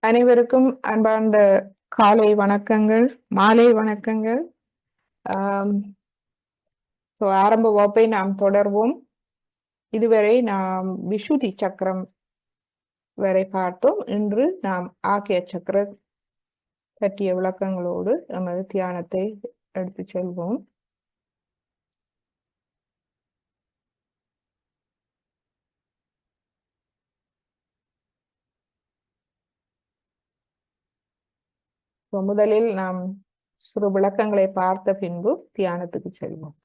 அனைவருக்கும் அன்பார்ந்த காலை வணக்கங்கள், மாலை வணக்கங்கள். ஆரம்ப வகுப்பை நாம் தொடர்வோம். இதுவரை நாம் விஷுதி சக்கரம் வரை பார்த்தோம். இன்று நாம் ஆக்கிய சக்கர பற்றிய விளக்கங்களோடு நமது தியானத்தை எடுத்து செல்வோம். முதலில் நாம் சிறு விளக்கங்களை பார்த்த பின்பு தியானத்துக்கு செல்வோம்.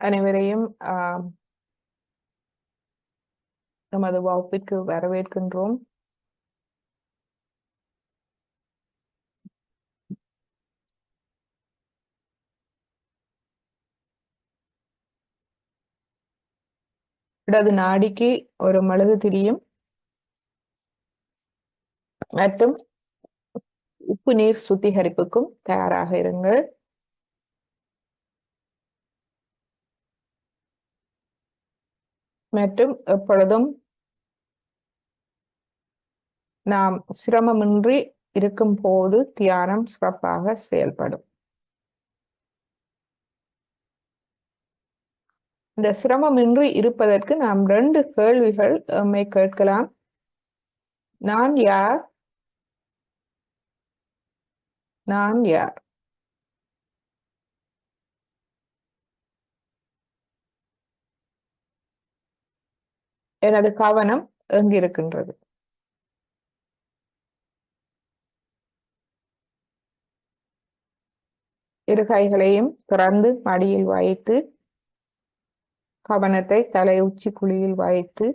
அனைவரையும் நமது வகுப்பிற்கு வரவேற்கின்றோம். இடது நாடிக்கு ஒரு மெழுகு திரியும் மற்றும் உப்பு நீர் சுத்திகரிப்புக்கும் தயாராக இருங்கள். மற்றும் எப்பொழுதும் நாம் சிரமமின்றி இருக்கும் போது தியானம் சிறப்பாக செயல்படும். இந்த சிரமமின்றி இருப்பதற்கு நாம் 2 கேள்விகள் கேட்கலாம். நான் யார்? நான் யார்? எனது கவனம் எங்கிருக்கின்றது? இரு கைகளையும் திறந்து மடியில் வைத்து கவனத்தை தலை உச்சி குழியில் வைத்து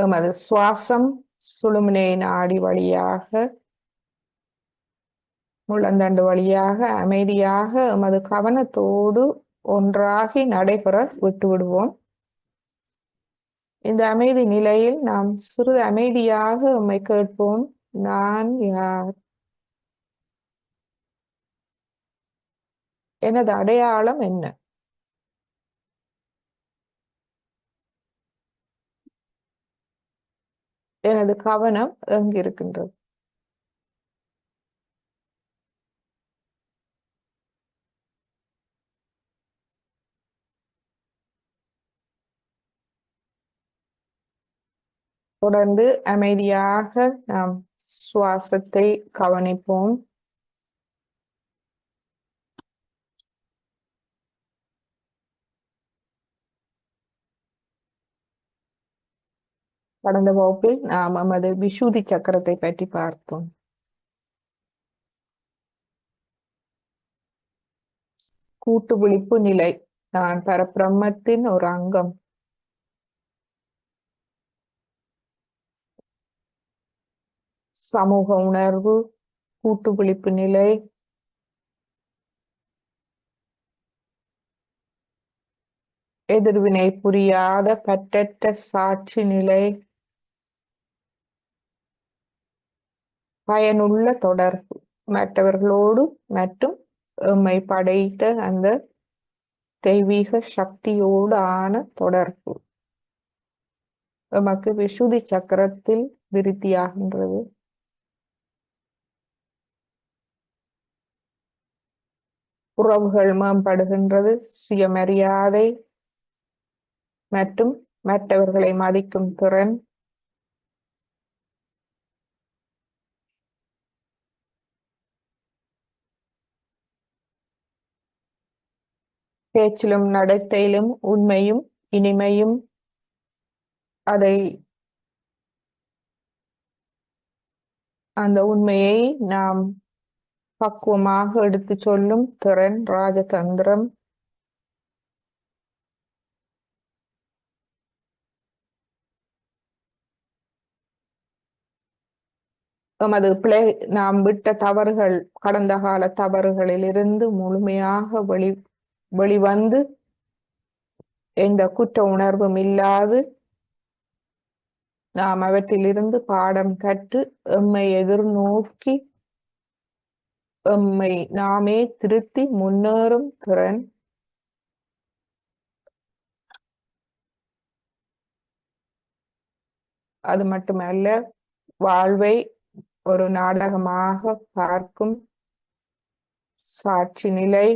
எமது சுவாசம் சுழுமுனை நாடி வழியாக முள்ளந்தண்டு வழியாக அமைதியாக எமது கவனத்தோடு ஒன்றாகி நடைபெற விட்டு விடுவோம். இந்த அமைதி நிலையில் நாம் சிறிது அமைதியாக எம்மை கேட்போம். நான் யார்? எனது அடையாளம் என்ன? எனது கவனம் எங்கிருக்கின்றது? தொடர்ந்து அமைதியாக நாம் சுவாசத்தை கவனிப்போம். கடந்த வகுப்பில் நாம் நமது விஷுதி சக்கரத்தை பற்றி பார்த்தோம். கூட்டு விழிப்பு நிலை. நான் பரபிரம்மத்தின் ஒரு அங்கம். சமூக உணர்வு, கூட்டு விழிப்பு நிலை, எதிர்வினை புரியாத பற்றற்ற சாட்சி நிலை, பயனுள்ள தொடர்பு மற்றவர்களோடு மற்றும் எம்மை படைத்த அந்த தெய்வீக சக்தியோடு ஆன தொடர்பு எமக்கு விஷுதி சக்கரத்தில் விருத்தியாகின்றது. உறவுகள் மேம்படுகின்றது. சுயமரியாதை மற்றும் மற்றவர்களை மதிக்கும் திறன், பேச்சிலும் நடத்தையிலும் உண்மையும் இனிமையும், அந்த உண்மையை நாம் பக்குவமாக எடுத்து சொல்லும் திறன், ராஜதந்திரம், எமது நாம் விட்ட தவறுகள், கடந்த கால தவறுகளிலிருந்து முழுமையாக வெளிவந்து எந்த குற்ற உணர்வும் இல்லாது நாம் அவற்றிலிருந்து பாடம் கற்று எம்மை எதிர்நோக்கி எம்மை நாமே திருத்தி முன்னேறும் திறன், அது மட்டுமல்ல வாழ்வை ஒரு நாடகமாக பார்க்கும் சாட்சி நிலை,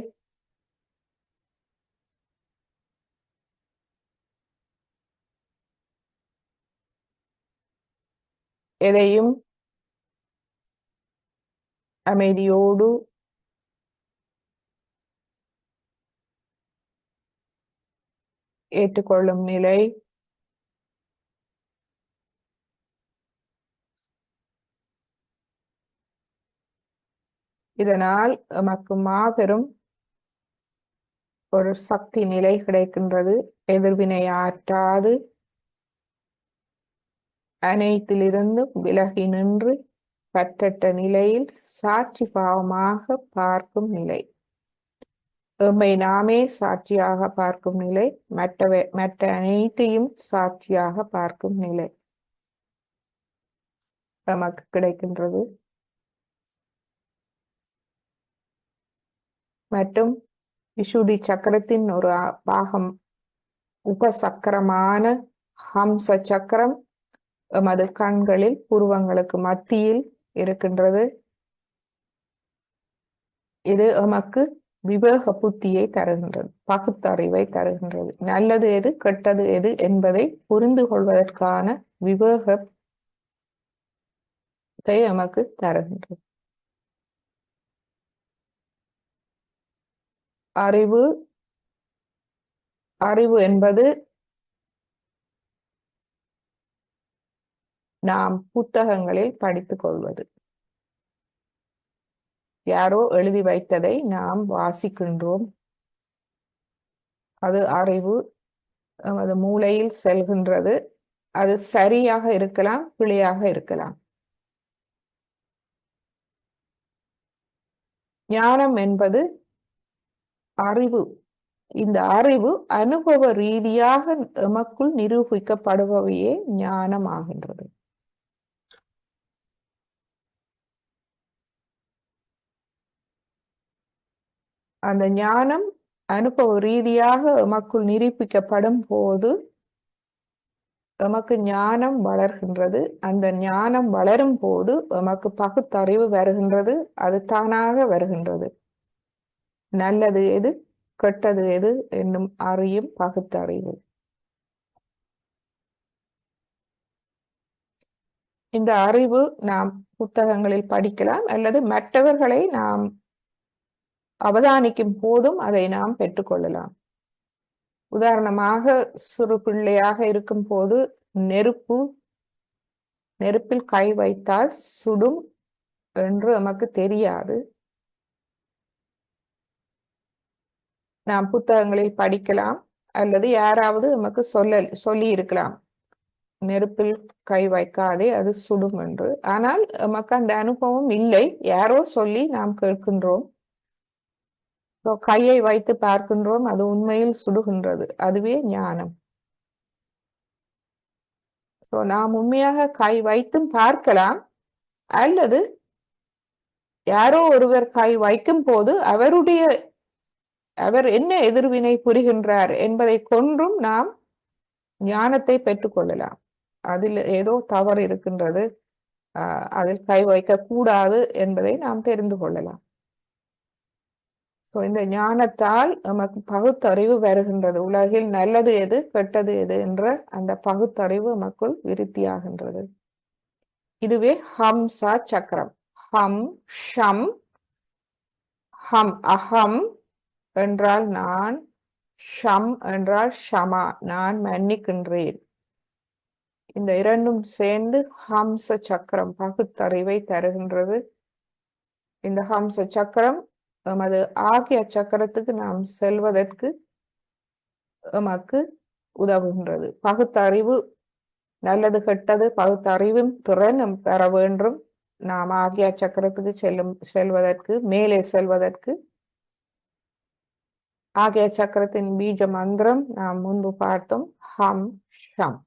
எதையும் அமைதியோடு ஏற்றுக்கொள்ளும் நிலை, இதனால் எமக்கு மாபெரும் ஒரு சக்தி நிலை கிடைக்கின்றது. எதிர்வினை ஆற்றாது அனைத்திலிருந்து விலகி நின்று பற்றற்ற நிலையில் சாட்சி பாவமாக பார்க்கும் நிலை, எம்மை நாமே சாட்சியாக பார்க்கும் நிலை, மற்ற அனைத்தையும் சாட்சியாக பார்க்கும் நிலை நமக்கு கிடைக்கின்றது. மற்றும் விஷுதி சக்கரத்தின் ஒரு பாகம் உபசக்கரமான ஹம்ச சக்கரம் எமது கண்களில் புருவங்களுக்கு மத்தியில் இருக்கின்றது. இது எமக்கு விவேக புத்தியை தருகின்றது, பகுத்தறிவை தருகின்றது. நல்லது எது கெட்டது எது என்பதை புரிந்து கொள்வதற்கான விவேகத்தை எமக்கு தருகின்றது. அறிவு என்பது நாம் புத்தகங்களில் படித்துக் கொள்வது. யாரோ எழுதி வைத்ததை நாம் வாசிக்கின்றோம். அது அறிவு, நமது மூளையில் செல்கின்றது. அது சரியாக இருக்கலாம், பிழையாக இருக்கலாம். ஞானம் என்பது அறிவு. இந்த அறிவு அனுபவ ரீதியாக எமக்குள் நிரூபிக்கப்படுபவையே ஞானம் ஆகின்றது. அந்த ஞானம் அனுபவ ரீதியாக எமக்குள் நிரூபிக்கப்படும் போது எமக்கு ஞானம் வளர்கின்றது. அந்த ஞானம் வளரும் போது எமக்கு பகுத்தறிவு வருகின்றது. அது தானாக வருகின்றது. நல்லது எது கெட்டது எது என்னும் அறியும் பகுத்தறிவு. இந்த அறிவு நாம் புத்தகங்களில் படிக்கலாம் அல்லது மற்றவர்களை நாம் அவதானிக்கும் போதும் அதை நாம் பெற்றுக்கொள்ளலாம். உதாரணமாக சிறு பிள்ளையாக இருக்கும் போது நெருப்பு நெருப்பில் கை வைத்தால் சுடும் என்று நமக்கு தெரியாது. நாம் புத்தகங்களில் படிக்கலாம் அல்லது யாராவது நமக்கு சொல்லி இருக்கலாம், நெருப்பில் கை வைக்காதே அது சுடும் என்று. ஆனால் நமக்கு அந்த அனுபவம் இல்லை, யாரோ சொல்லி நாம் கேட்கின்றோம், கையை வைத்து பார்க்கின்றோம், அது உண்மையில் சுடுகின்றது. அதுவே ஞானம். நாம் உண்மையாக கை வைத்தும் பார்க்கலாம், அல்லது யாரோ ஒருவர் கை வைக்கும் போது அவர் என்ன எதிர்வினை புரிகின்றார் என்பதை கொன்றும் நாம் ஞானத்தை பெற்றுக்கொள்ளலாம். அதில் ஏதோ தவறு இருக்கின்றது, அதில் கை வைக்க கூடாது என்பதை நாம் தெரிந்து கொள்ளலாம். இந்த ஞானத்தால் நமக்கு பகுத்தறிவு வருகின்றது. உலகில் நல்லது எது கெட்டது எது என்ற அந்த பகுத்தறிவு நமக்குள் விருத்தியாகின்றது. இதுவே ஹம்சா சக்கரம். ஹம், ஷம். ஹம் அகம் என்றால் நான், ஷம் என்றால் ஷமா நான் மன்னிக்கின்றேன். இந்த இரண்டும் சேர்ந்து ஹம்ச சக்கரம் பகுத்தறிவை தருகின்றது. இந்த ஹம்ச சக்கரம் நமது ஆகிய சக்கரத்துக்கு நாம் செல்வதற்கு நமக்கு உதவுகின்றது. பகுத்தறிவு, நல்லது கெட்டது பகுத்தறிவும் திறனும் பெற வேண்டும். நாம் ஆகிய சக்கரத்துக்கு செல்வதற்கு, மேலே செல்வதற்கு ஆகிய சக்கரத்தின் பீஜ மந்திரம் நாம் முன்பு பார்த்தோம், ஹம் ஷம்.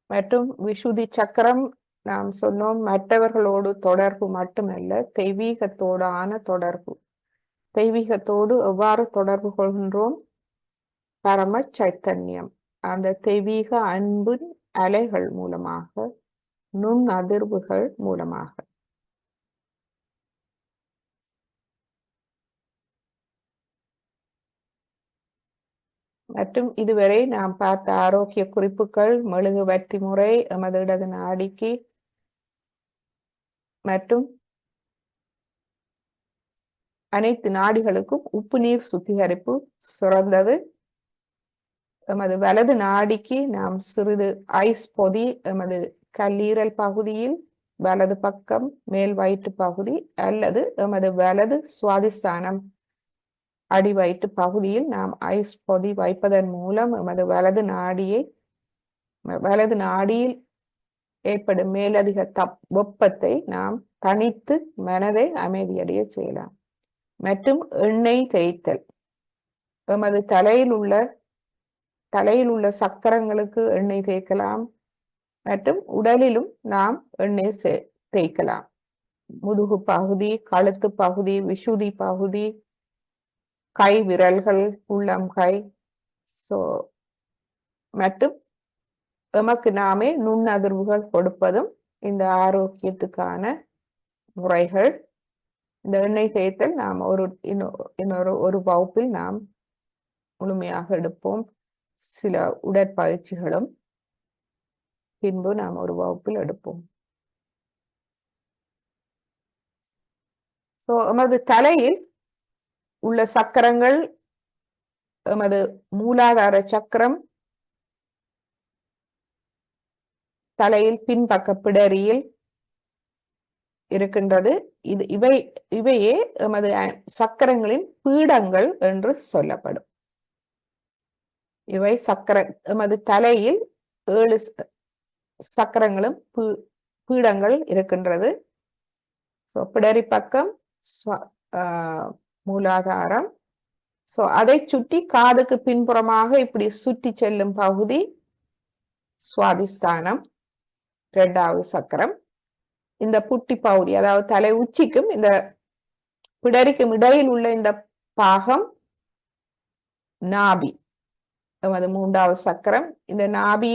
மற்றும் விஷுதி சக்கரம் நாம் சொன்னோம், மற்றவர்களோடு தொடர்பு மட்டுமல்ல, தெய்வீகத்தோடான தொடர்பு. தெய்வீகத்தோடு எவ்வாறு தொடர்பு கொள்கின்றோம்? பரம சைத்தன்யம், அந்த தெய்வீக அன்பின் அலைகள் மூலமாக, நுண் அதிர்வுகள் மூலமாக. மற்றும் இதுவரை நாம் பார்த்த ஆரோக்கிய குறிப்புகள், மெழுகுவர்த்தி முறை, எமது இடது நாடிக்கு மற்றும் அனைத்து நாடிகளுக்கும் உப்பு நீர் சுத்திகரிப்பு சிறந்தது. எமது வலது நாடிக்கு நாம் சிறிது ஐஸ் பொதி எமது கல்லீரல் பகுதியில், வலது பக்கம் மேல் வயிற்று பகுதி அல்லது எமது வலது சுவாதிஸ்தானம் அடி வயிற்று பகுதியில் நாம் ஐஸ் பொதி வைப்பதன் மூலம் எமது வலது நாடியில் ஏற்படும் மேலதிக வெப்பத்தை நாம் தணித்து மனதை அமைதியடைய செய்யலாம். மற்றும் எண்ணெய் தேய்த்தல், எமது தலையில் உள்ள சக்கரங்களுக்கு எண்ணெய் தேய்க்கலாம். மற்றும் உடலிலும் நாம் எண்ணெய் தேய்க்கலாம். முதுகு பகுதி, கழுத்து பகுதி, விஷுதி பகுதி, கை விரல்கள், உள்ளங்கை. மற்றும் எமக்கு நாமே நுண்ணதிர்வுகள் கொடுப்பதும் இந்த ஆரோக்கியத்துக்கான முறைகள். இந்த எண்ணெய் தேய்த்தல் நாம் ஒரு வகுப்பில் நாம் முழுமையாக எடுப்போம். சில உடற்பயிற்சிகளும் பின்பு நாம் ஒரு வகுப்பில் எடுப்போம். எமது தலையில் உள்ள சக்கரங்கள், எமது மூலாதார சக்கரம் தலையில் பின்பக்க பிடரியில் இருக்கின்றது. இவையே எமது சக்கரங்களின் பீடங்கள் என்று சொல்லப்படும். இவை எமது தலையில் 7 சக்கரங்களும் பீடங்கள் இருக்கின்றது. பிடரி பக்கம் மூலாதாரம். அதை சுற்றி காதுக்கு பின்புறமாக இப்படி சுற்றி செல்லும் பகுதி சுவாதிஸ்தானம், 2வது சக்கரம். இந்த புட்டி பகுதி, அதாவது தலை உச்சிக்கும் இந்த பிடரிக்கும் இடையில் உள்ள இந்த பாகம் நாபி, எமது 3வது சக்கரம். இந்த நாபி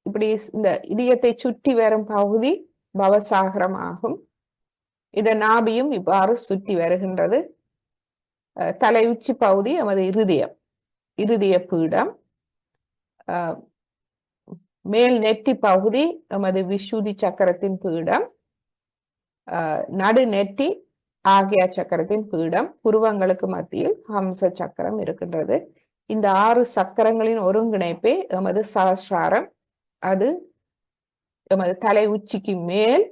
இப்படி இந்த இதயத்தை சுற்றி வரும் பகுதி பவசாகரம் ஆகும். இந்த நாபியும் இவ்வாறு சுற்றி வருகின்றது. தலை உச்சி பகுதி எமது இருதய பீடம். மேல் நெற்றி பகுதி எமது விஷுதி சக்கரத்தின் பீடம். நடு நெற்றி ஆகிய சக்கரத்தின் பீடம். புருவங்களுக்கு மத்தியில் ஹம்ச சக்கரம் இருக்கின்றது. இந்த 6 சக்கரங்களின் ஒருங்கிணைப்பே எமது சகஸ்ராரம். அது எமது தலை உச்சிக்கு மேல்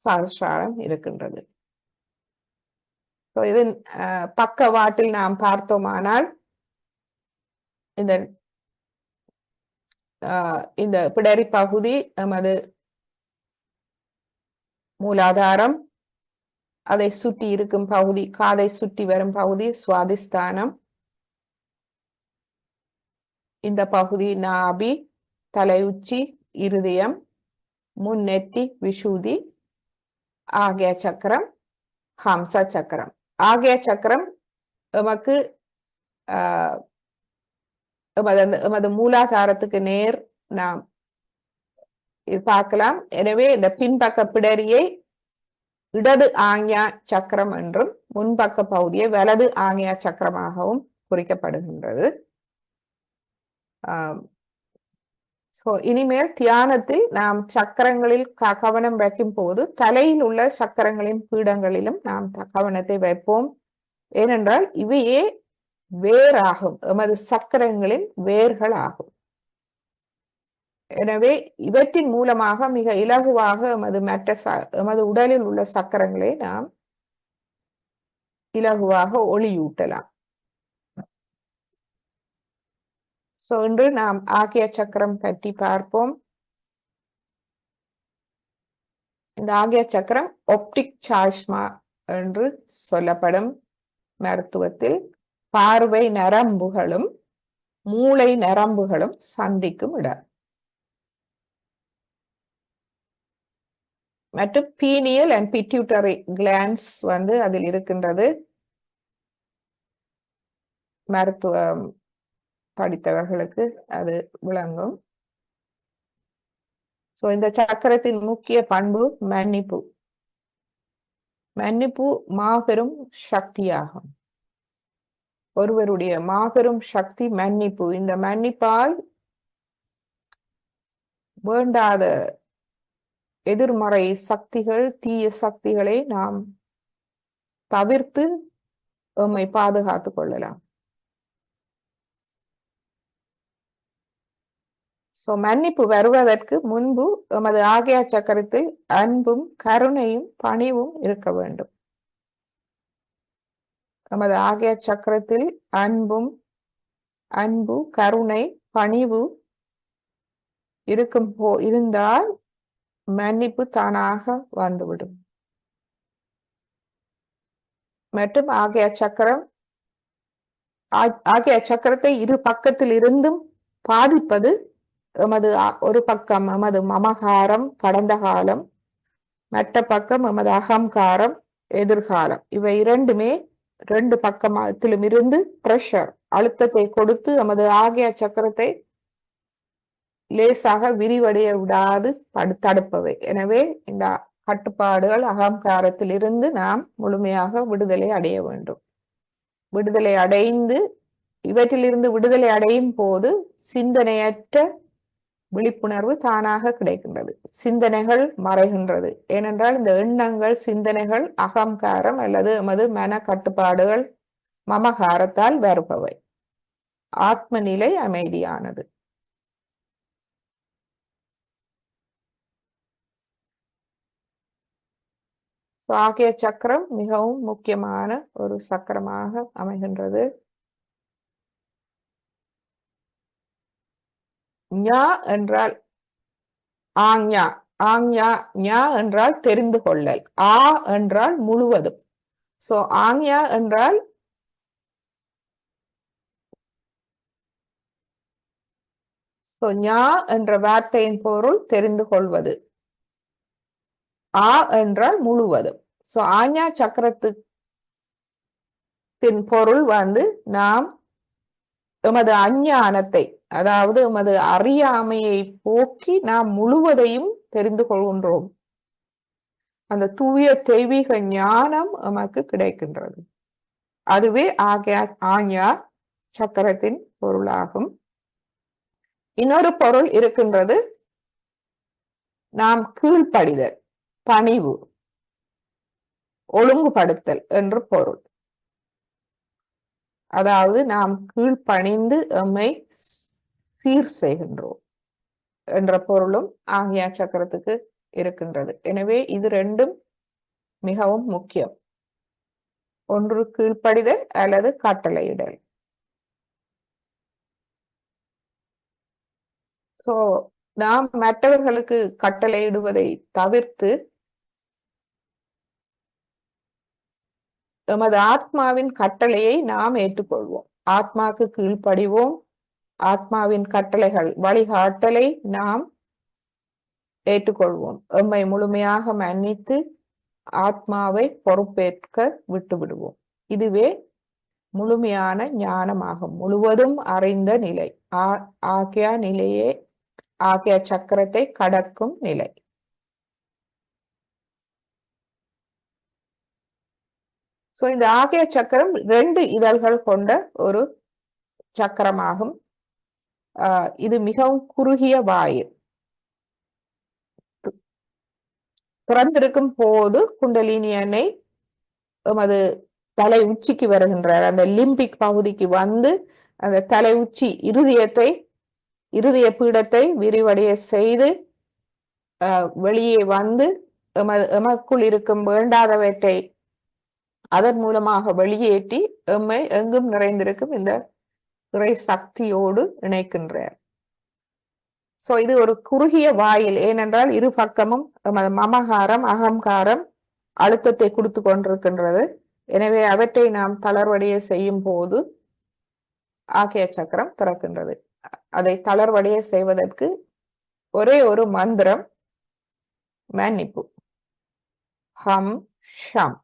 சகஸ்ராரம் இருக்கின்றது. இது பக்கவாட்டில் நாம் பார்த்தோமானால் இந்த பிடரி பகுதி எமது மூலாதாரம், அதை சுற்றி இருக்கும் பகுதி, காதை சுற்றி வரும் பகுதி சுவாதிஸ்தானம், இந்த பகுதி நாபி, தலை உச்சி, இருதயம், முன்னெற்றி, விஷுதி, ஆகிய சக்கரம், ஹம்ச சக்கரம். ஆகிய சக்கரம் எமக்கு எமது மூலாதாரத்துக்கு நேர் நாம் பார்க்கலாம். எனவே இந்த பின்பக்க பிடரியை இடது ஆக்ஞா சக்கரம் என்றும் முன்பக்க பகுதியை வலது ஆக்ஞா சக்கரமாகவும் குறிக்கப்படுகின்றது. இனிமேல் தியானத்தில் நாம் சக்கரங்களில் கவனம் வைக்கும் போது தலையில் உள்ள சக்கரங்களின் பீடங்களிலும் நாம் கவனத்தை வைப்போம். ஏனென்றால் இவையே வேறாகும், எமது சக்கரங்களின் வேர்கள் ஆகும். எனவே இவற்றின் மூலமாக மிக இலகுவாக எமது உடலில் உள்ள சக்கரங்களை நாம் இலகுவாக ஒளியூட்டலாம். இன்று நாம் ஆகிய சக்கரம் பற்றி பார்ப்போம். இந்த ஆகிய சக்கரம் ஒப்டிக் சாஷ்மா என்று சொல்லப்படும் மருத்துவத்தில் பார்வை நரம்புகளும் மூளை நரம்புகளும் சந்திக்கும் இடம். மற்றும் பீனியல் அண்ட் பிட்யூட்டரி கிளான்ஸ் அதில் இருக்கின்றது. மருத்துவம் படித்தவர்களுக்கு அது விளங்கும். இந்த சக்கரத்தின் முக்கிய பண்பு மன்னிப்பு. மன்னிப்பு மாபெரும் சக்தியாகும். ஒருவருடைய மாபெரும் சக்தி மன்னிப்பு. இந்த மன்னிப்பால் வேண்டாத எதிர்மறை சக்திகள், தீய சக்திகளை நாம் தவிர்த்து எம்மை பாதுகாத்துக் கொள்ளலாம். மன்னிப்பு வருவதற்கு முன்பு எமது ஆகிய சக்கரத்தில் அன்பும் கருணையும் பணிவும் இருக்க வேண்டும். எமது ஆகிய சக்கரத்தில் அன்பு, கருணை, பணிவு இருந்தால் மன்னிப்பு தானாக வந்துவிடும். மற்றும் ஆகிய சக்கரத்தை இரு பக்கத்தில் இருந்தும் பாதிப்பது எமது ஒரு பக்கம் எமது மமகாரம் கடந்த காலம், மற்ற பக்கம் எமது அகங்காரம் எதிர்காலம். இவை இரண்டுமே ரெண்டு பக்கத்திலும் இருந்து பிரஷர் அழுத்தத்தை கொடுத்து எமது ஆகிய சக்கரத்தை லேசாக விரிவடைய விடாது தடுப்பவை. எனவே இந்த கட்டுப்பாடுகள் அகங்காரத்தில் இருந்து நாம் முழுமையாக விடுதலை அடைய வேண்டும். விடுதலை அடைந்து இவற்றிலிருந்து விடுதலை அடையும் போது சிந்தனையற்ற விழிப்புணர்வு தானாக கிடைக்கின்றது. சிந்தனைகள் மறைகின்றது. ஏனென்றால் இந்த எண்ணங்கள், சிந்தனைகள் அகங்காரம் அல்லது எமது மன கட்டுப்பாடுகள் மமகாரத்தால் வருபவை. ஆத்ம நிலை அமைதியானது. ஆகிய சக்கரம் மிகவும் முக்கியமான ஒரு சக்கரமாக அமைகின்றது. ஞா என்றால் ஆங்ஞா, ஞா என்றால் தெரிந்து கொள்ளல், ஆ என்றால் முழுவதும். ஆங்ஞா என்றால் ஞா என்ற வார்த்தையின் பொருள் தெரிந்து கொள்வது, ஆ என்றால் முழுவதும். ஆஞ்ஞா சக்கரத்தின் பொருள் நாம் எமது அஞ்ஞானத்தை, அதாவது எமது அறியாமையை போக்கி நாம் முழுவதையும் தெரிந்து கொள்கின்றோம். அந்த தூய தெய்வீக ஞானம் நமக்கு கிடைக்கின்றது. அதுவே ஆஞ்ஞா சக்கரத்தின் பொருளாகும். இன்னொரு பொருள் இருக்கின்றது, நாம் கீழ்ப்படிதல், பணிவு, ஒழுங்குபடுத்தல் என்று பொருள். அதாவது நாம் கீழ்ப்பணிந்து எம்மை சீர் செய்கின்றோம் என்ற பொருளும் ஆக்ஞா சக்கரத்துக்கு இருக்கின்றது. எனவே இது ரெண்டும் மிகவும் முக்கியம். ஒன்று கீழ்ப்படிதல் அல்லது கட்டளையிடல். சோ நாம் மற்றவர்களுக்கு கட்டளையிடுவதை தவிர்த்து எமது ஆத்மாவின் கட்டளையை நாம் ஏற்றுக்கொள்வோம். ஆத்மாக்கு கீழ்ப்படிவோம். ஆத்மாவின் கட்டளைகள் வழிகாட்டலை நாம் ஏற்றுக்கொள்வோம். எம்மை முழுமையாக மன்னித்து ஆத்மாவை பொறுப்பேற்க விட்டு விடுவோம். இதுவே முழுமையான ஞானமாகும். முழுவதும் அறிந்த நிலை. ஆகிய நிலையே ஆகிய சக்கரத்தை கடக்கும் நிலை. சோ இந்த ஆகிய சக்கரம் 2 இதழ்கள் கொண்ட ஒரு சக்கரமாகும். இது மிகவும் குறுகிய வாயில். திறந்திருக்கும் போது குண்டலினி அன்னை எமது தலை உச்சிக்கு வருகின்றார். அந்த லிம்பிக் பகுதிக்கு வந்து அந்த தலை உச்சி இருதய பீடத்தை விரிவடைய செய்து வெளியே வந்து எமக்குள் இருக்கும் வேண்டாதவற்றை அதன் மூலமாக வெளியேற்றி எம்மை எங்கும் நிறைந்திருக்கும் இந்த இறை சக்தியோடு இணைக்கின்றார். சோ இது ஒரு குறுகிய வாயில். ஏனென்றால் இரு பக்கமும் மமகாரம் அகங்காரம் அழுத்தத்தை கொடுத்து கொண்டிருக்கின்றது. எனவே அவற்றை நாம் தளர்வடைய செய்யும் போது ஆகிய சக்கரம் திறக்கின்றது. அதை தளர்வடைய செய்வதற்கு ஒரே ஒரு மந்திரம், மன்னிப்பு. ஹம் ஷம்.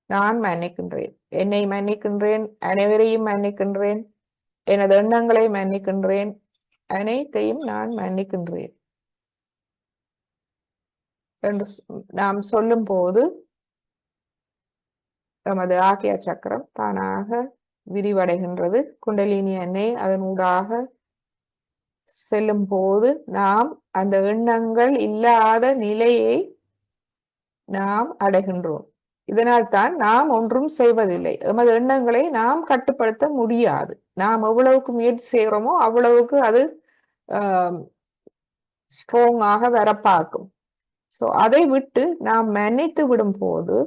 நான் மன்னிக்கின்றேன், என்னை மன்னிக்கின்றேன், அனைவரையும் மன்னிக்கின்றேன், எனது எண்ணங்களை மன்னிக்கின்றேன், அனைத்தையும் நான் மன்னிக்கின்றேன் என்று நாம் சொல்லும் போது நமது ஆகிய சக்கரம் தானாக விரிவடைகின்றது. குண்டலினி அன்னை அதனூடாக செல்லும் போது நாம் அந்த எண்ணங்கள் இல்லாத நிலையை நாம் அடைகின்றோம். இதனால் தான் நாம் ஒன்றும் செய்வதில்லை. எமது எண்ணங்களை நாம் கட்டுப்படுத்த முடியாது. நாம் எவ்வளவுக்கு முயற்சி செய்கிறோமோ அவ்வளவுக்கு அது ஸ்ட்ராங்காக வர பார்க்கும். சோ அதை விட்டு நாம் மன்னித்து விடும் போது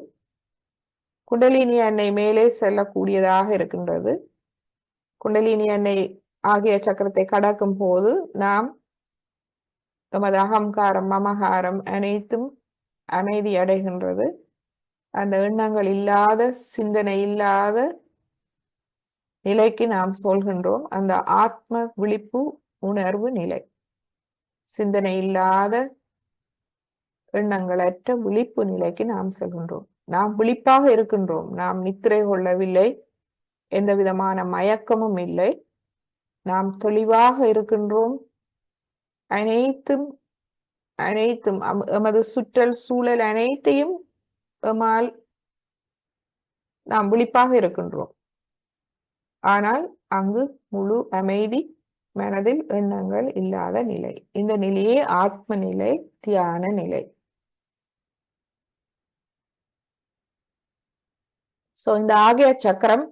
குண்டலினி அன்னை மேலே செல்லக்கூடியதாக இருக்கின்றது. குண்டலினி அன்னை ஆகிய சக்கரத்தை கடக்கும் போது நாம் எமது அகங்காரம் மமகாரம் அனைத்தும் அமைதி அடைகின்றது. அந்த எண்ணங்கள் இல்லாத சிந்தனை இல்லாத நிலைக்கு நாம் சொல்கின்றோம். அந்த ஆத்ம விழிப்பு உணர்வு நிலை, சிந்தனை இல்லாத எண்ணங்களற்ற விழிப்பு நிலைக்கு நாம் செல்கின்றோம். நாம் விழிப்பாக இருக்கின்றோம். நாம் நித்திரை கொள்ளவில்லை, எந்த விதமான மயக்கமும் இல்லை. நாம் தெளிவாக இருக்கின்றோம். அனைத்தும் எமது சுற்றல் சூழல் அனைத்தையும் எம்மால் நாம் விழிப்பாக இருக்கின்றோம். ஆனால் அங்கு முழு அமைதி, மனதில் எண்ணங்கள் இல்லாத நிலை. இந்த நிலையே ஆத்ம நிலை, தியான நிலை. சோ இந்த ஆகிய சக்கரம்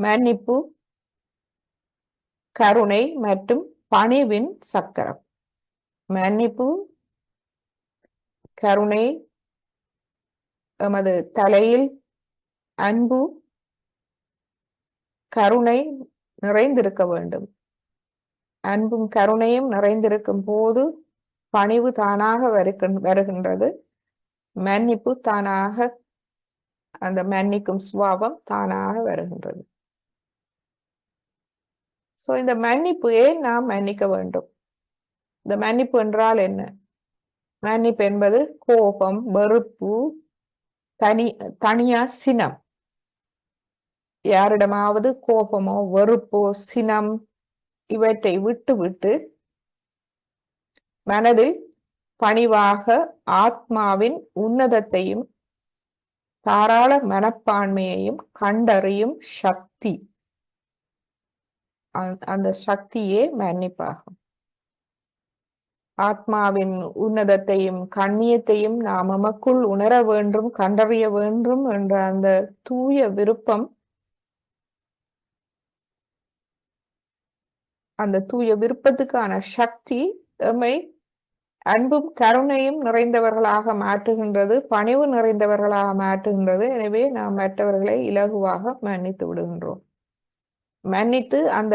மன்னிப்பு, கருணை மற்றும் பணிவின் சக்கரம். மன்னிப்பு, கருணை, எமது தலையில் அன்பு கருணை நிறைந்திருக்க வேண்டும். அன்பும் கருணையும் நிறைந்திருக்கும் போது பணிவு தானாக வருகின்றது. மன்னிப்பு தானாக, அந்த மன்னிக்கும் சுபாவம் தானாக வருகின்றது. சோ இந்த மன்னிப்பு ஏன் நாம் மன்னிக்க வேண்டும்? இந்த மன்னிப்பு என்றால் என்ன? மன்னிப்பு என்பது கோபம், வெறுப்பு, தனியா சினம். யாரிடமாவது கோபமோ வெறுப்போ சினம் இவற்றை விட்டு மனதில் பணிவாக ஆத்மாவின் உன்னதத்தையும் தாராள மனப்பான்மையையும் கண்டறியும் சக்தி, அந்த சக்தியே மன்னிப்பாகும். ஆத்மாவின் உன்னதத்தையும் கண்ணியத்தையும் நாம் நமக்குள் உணர வேண்டும், கண்டறிய வேண்டும் என்ற அந்த தூய விருப்பம் அந்த தூய விருப்பத்துக்கான சக்தி எம்மை அன்பும் கருணையும் நிறைந்தவர்களாக மாற்றுகின்றது, பணிவு நிறைந்தவர்களாக மாற்றுகின்றது. எனவே நாம் மற்றவர்களை இலகுவாக மன்னித்து விடுகின்றோம். மன்னித்து அந்த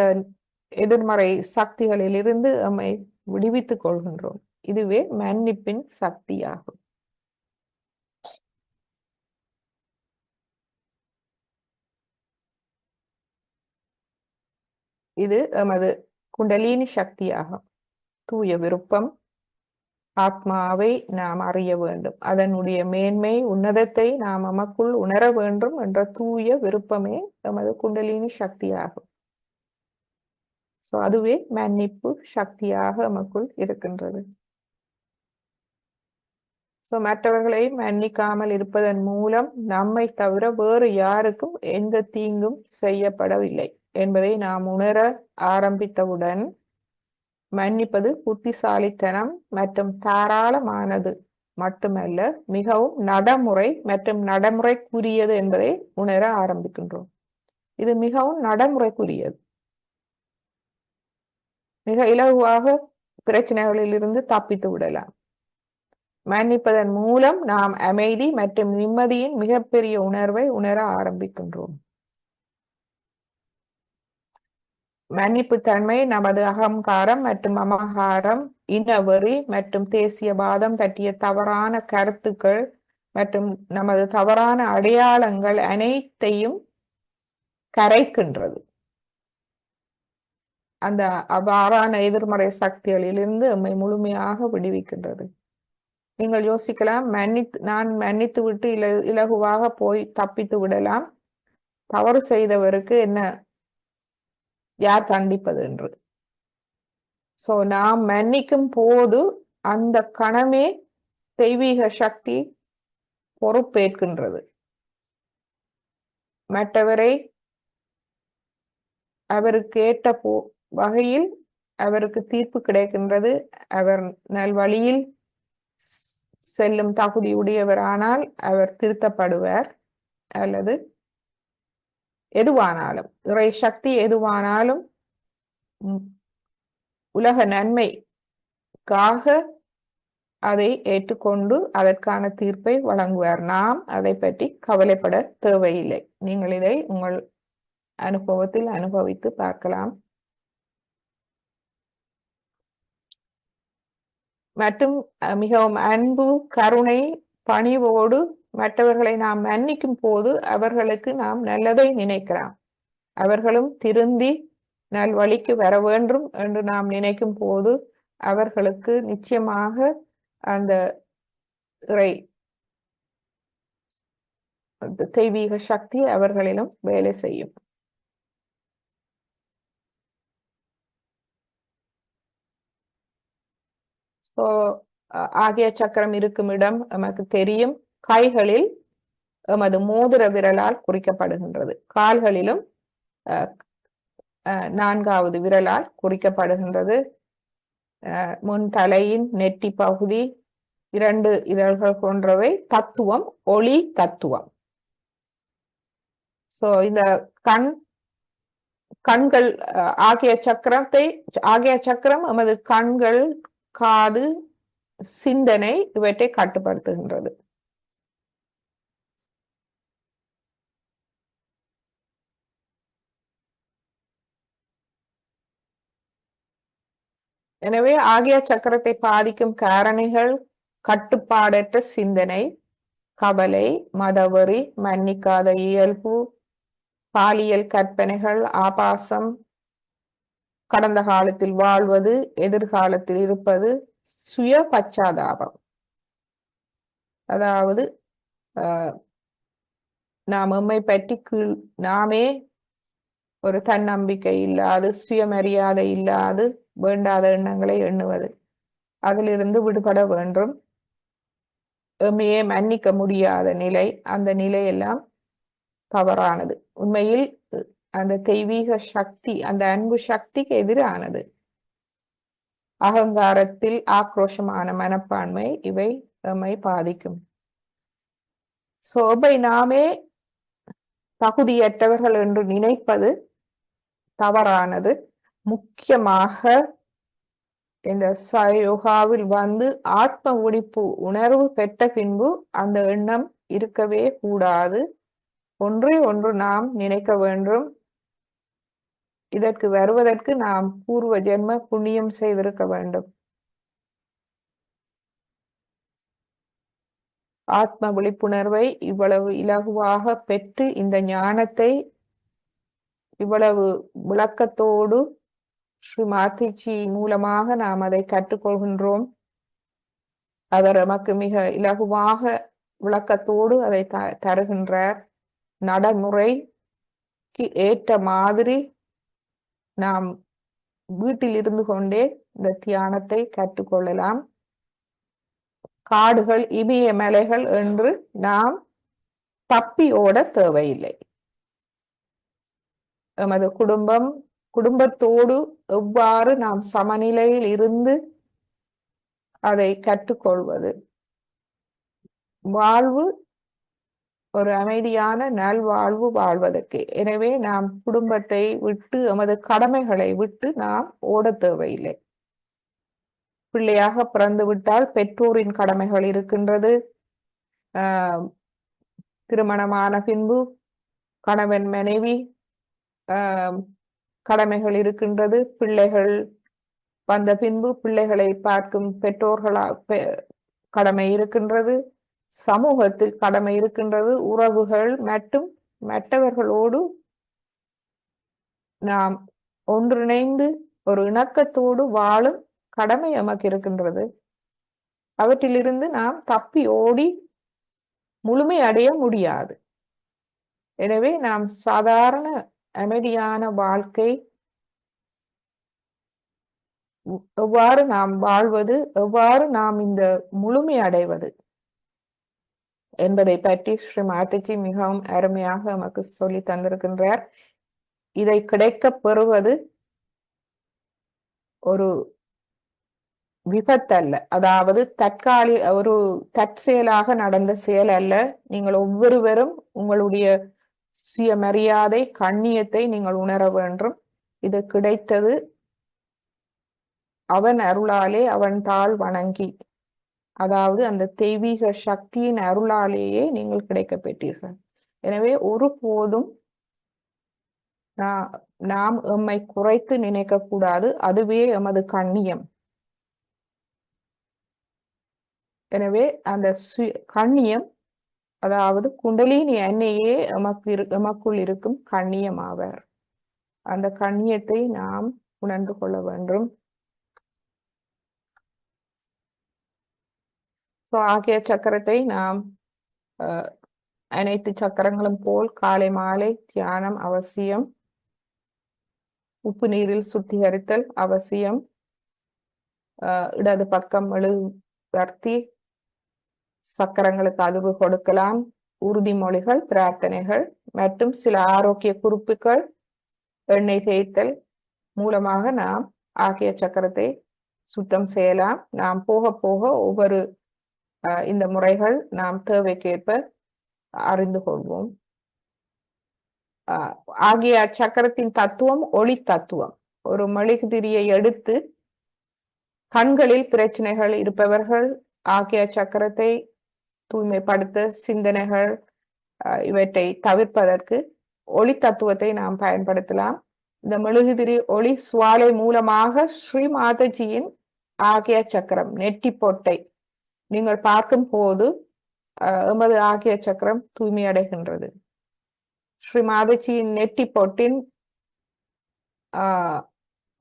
எதிர்மறை சக்திகளிலிருந்து எம்மை விடுவித்துக் கொள்கின்றோம். இதுவே மன்னிப்பின் சக்தியாகும். இது எமது குண்டலினி சக்தியாகும். தூய விருப்பம் ஆத்மாவை நாம் அறிய வேண்டும், அதனுடைய மேன்மை உன்னதத்தை நாம் நமக்குள் உணர வேண்டும் என்ற தூய விருப்பமே எமது குண்டலினி சக்தியாகும். அதுவே மன்னிப்பு சக்தியாக நமக்குள் இருக்கின்றது. மற்றவர்களை மன்னிக்காமல் இருப்பதன் மூலம் நம்மை தவிர வேறு யாருக்கும் எந்த தீங்கும் செய்யப்படவில்லை என்பதை நாம் உணர ஆரம்பித்தவுடன் மன்னிப்பது புத்திசாலித்தனம் மற்றும் தாராளமானது மட்டுமல்ல, மிகவும் நடைமுறை மற்றும் நடைமுறைக்குரியது என்பதை உணர ஆரம்பிக்கின்றோம். இது மிகவும் நடைமுறைக்குரியது. மிக இலகுவாக பிரச்சனைகளில் இருந்து தப்பித்து விடலாம். மன்னிப்பதன் மூலம் நாம் அமைதி மற்றும் நிம்மதியின் மிகப்பெரிய உணர்வை உணர ஆரம்பிக்கின்றோம். மன்னிப்பு தன்மை நமது அகங்காரம் மற்றும் அமகாரம், இனவெறி மற்றும் தேசியவாதம் பற்றிய தவறான கருத்துக்கள் மற்றும் நமது தவறான அடையாளங்கள் அனைத்தையும் கரைக்கின்றது. அந்த அவ்வாறான எதிர்மறை சக்திகளிலிருந்து நம்மை முழுமையாக விடுவிக்கின்றது. நீங்கள் யோசிக்கலாம், நான் மன்னித்து விட்டு இலகுவாக போய் தப்பித்து விடலாம், தவறு செய்தவருக்கு என்ன யார் தண்டிப்பது என்று. நாம் மன்னிக்கும் போது அந்த கணமே தெய்வீக சக்தி பொறுப்பேற்கின்றது. மற்றவரை அவருக்கு ஏற்ற வகையில் அவருக்கு தீர்ப்பு கிடைக்கின்றது. அவர் நல்வழியில் செல்லும் தகுதியுடையவரானால் அவர் திருத்தப்படுவார். அல்லது எதுவானாலும், இறை சக்தி எதுவானாலும் உலக நன்மைக்காக அதை ஏற்றுக்கொண்டு அதற்கான தீர்ப்பை வழங்குவார். நாம் அதை பற்றி கவலைப்பட தேவையில்லை. நீங்கள் இதை உங்கள் அனுபவத்தில் அனுபவித்து பார்க்கலாம். மற்றும் மிகவும் அன்பு, கருணை, பணிவோடு மற்றவர்களை நாம் மன்னிக்கும் போது அவர்களுக்கு நாம் நல்லதை நினைக்கலாம். அவர்களும் திருந்தி நல்வழிக்கு வர வேண்டும் என்று நாம் நினைக்கும் போது அவர்களுக்கு நிச்சயமாக அந்த இறை தெய்வீக சக்தி அவர்களிலும் வேலை செய்யும். ஆகிய சக்கரம் இருக்கும் இடம் நமக்கு தெரியும். கைகளில் எமது மோதிர விரலால் குறிக்கப்படுகின்றது. கால்களிலும் 4வது விரலால் குறிக்கப்படுகின்றது. முன் தலையின் நெற்றி பகுதி, 2 இதழ்கள் போன்றவை தத்துவம், ஒளி தத்துவம். இந்த கண்கள் ஆகிய சக்கரம் எமது கண்கள், காது, சிந்தனை இவற்றை கட்டுப்படுத்துகின்றது. எனவே ஆகிய சக்கரத்தை பாதிக்கும் காரணிகள் கட்டுப்பாடற்ற சிந்தனை, கவலை, மதவெறி, மன்னிக்காத இயல்பு, பாலியல் கற்பனைகள், ஆபாசம், கடந்த காலத்தில் வாழ்வது, எதிர்காலத்தில் இருப்பது, சுய பச்சாதாபம். அதாவது நாம் எம்மை பற்றி நாமே ஒரு தன்னம்பிக்கை இல்லாது, சுயமரியாதை இல்லாது, வேண்டாத எண்ணங்களை எண்ணுவது. அதிலிருந்து விடுபட வேண்டும். எம்மையே மன்னிக்க முடியாத நிலை, அந்த நிலையெல்லாம் தவறானது. உண்மையில் அந்த தெய்வீக சக்தி, அந்த அன்பு சக்திக்கு எதிரானது. அகங்காரத்தில் ஆக்ரோஷமான மனப்பான்மை, இவை எம்மை பாதிக்கும். சோபை நாமே தகுதியற்றவர்கள் என்று நினைப்பது தவறானது. முக்கியமாக இந்த சயோகாவில் வந்து ஆத்ம ஒழிப்பு உணர்வு பெற்ற பின்பு அந்த எண்ணம் இருக்கவே கூடாது. ஒன்றே ஒன்று நாம் நினைக்க வேண்டும், இதற்கு வருவதற்கு நாம் பூர்வ ஜென்ம புண்ணியம் செய்திருக்க வேண்டும். ஆத்ம விழிப்புணர்வை இவ்வளவு இலகுவாக பெற்று இந்த ஞானத்தை இவ்வளவு விளக்கத்தோடு ஸ்ரீ மாத்திஜி மூலமாக நாம் அதை கற்றுக்கொள்கின்றோம். அவர் நமக்கு மிக இலகுவாக விளக்கத்தோடு அதை தருகின்றார். நடைமுறைக்கு ஏற்ற மாதிரி நாம் வீட்டில் இருந்து கொண்டே இந்த தியானத்தை கற்றுக்கொள்ளலாம். காடுகள், இமய மலைகள் என்று நாம் தப்பி ஓட தேவையில்லை. எமது குடும்பத்தோடு எவ்வாறு நாம் சமநிலையில் இருந்து அதை கற்றுக்கொள்வது, வாழ்வு ஒரு அமைதியான நல்வாழ்வு வாழ்வதற்கு. எனவே நாம் குடும்பத்தை விட்டு எமது கடமைகளை விட்டு நாம் ஓட தேவையில்லை. பிள்ளையாக பிறந்து விட்டால் பெற்றோரின் கடமைகள் இருக்கின்றது. திருமணமான பின்பு கணவன் மனைவி கடமைகள் இருக்கின்றது. பிள்ளைகள் வந்த பின்பு பிள்ளைகளை பார்க்கும் பெற்றோர்களா கடமை இருக்கின்றது. சமூகத்தில் கடமை இருக்கின்றது. உறவுகள் மற்றும் மற்றவர்களோடு நாம் ஒன்றிணைந்து ஒரு இணக்கத்தோடு வாழும் கடமை நமக்கு இருக்கின்றது. அவற்றிலிருந்து நாம் தப்பி ஓடி முழுமை அடைய முடியாது. எனவே நாம் சாதாரண அமைதியான வாழ்க்கை எவ்வாறு நாம் வாழ்வது, எவ்வாறு நாம் இந்த முழுமை அடைவது என்பதை பற்றி ஸ்ரீ மாதாஜி மிகவும் அருமையாக நமக்கு சொல்லி தந்திருக்கின்றார். இதை கிடைக்க பெறுவது ஒரு விபத்தல்ல, அதாவது ஒரு தற்செயலாக நடந்த செயல் அல்ல. நீங்கள் ஒவ்வொருவரும் உங்களுடைய சுயமரியாதை கண்ணியத்தை நீங்கள் உணர வேண்டும். இது கிடைத்தது அவன் அருளாலே, அவன் தாள் வணங்கி, அதாவது அந்த தெய்வீக சக்தியின் அருளாலேயே நீங்கள் கிடைக்க பெற்றீர்கள். எனவே ஒருபோதும் நாம் எம்மை குறைத்து நினைக்க கூடாது. அதுவே எமது கண்ணியம். எனவே அந்த கண்ணியம், அதாவது குண்டலினி அன்னையே எமக்குள் இருக்கும் கண்ணியம் ஆவார். அந்த கண்ணியத்தை நாம் உணர்ந்து கொள்ள வேண்டும். ஆகிய சக்கரத்தை நாம் அனைத்து சக்கரங்களும் போல் காலை மாலை தியானம் அவசியம். உப்பு நீரில் சுத்திகரித்தல் அவசியம். இடது பக்கம் மெழுகுவர்த்தி சக்கரங்களுக்கு அதிர்வு கொடுக்கலாம். உறுதிமொழிகள், பிரார்த்தனைகள் மற்றும் சில ஆரோக்கிய குறிப்புகள், எண்ணெய் தேய்த்தல் மூலமாக நாம் ஆகிய சக்கரத்தை சுத்தம் செய்யலாம். நாம் போக போக ஒவ்வொரு இந்த முறைகள் நாம் தேவைக்கேற்ப அறிந்து கொள்வோம். ஆகிய சக்கரத்தின் தத்துவம் ஒளி தத்துவம். ஒரு மெழுகுதிரியை எடுத்து கண்களில் பிரச்சனைகள் இருப்பவர்கள் ஆகிய சக்கரத்தை தூய்மைப்படுத்த, சிந்தனைகள் இவற்றை தவிர்ப்பதற்கு ஒளி தத்துவத்தை நாம் பயன்படுத்தலாம். இந்த மெழுகுதிரி ஒளி சுவாலை மூலமாக ஸ்ரீ மாதாஜியின் ஆகிய சக்கரம் நெட்டி பொட்டை நீங்கள் பார்க்கும் போது எமது ஆகிய சக்கரம் தூய்மை அடைகின்றது. ஸ்ரீ மாதாஜியின் நெட்டி பொட்டின்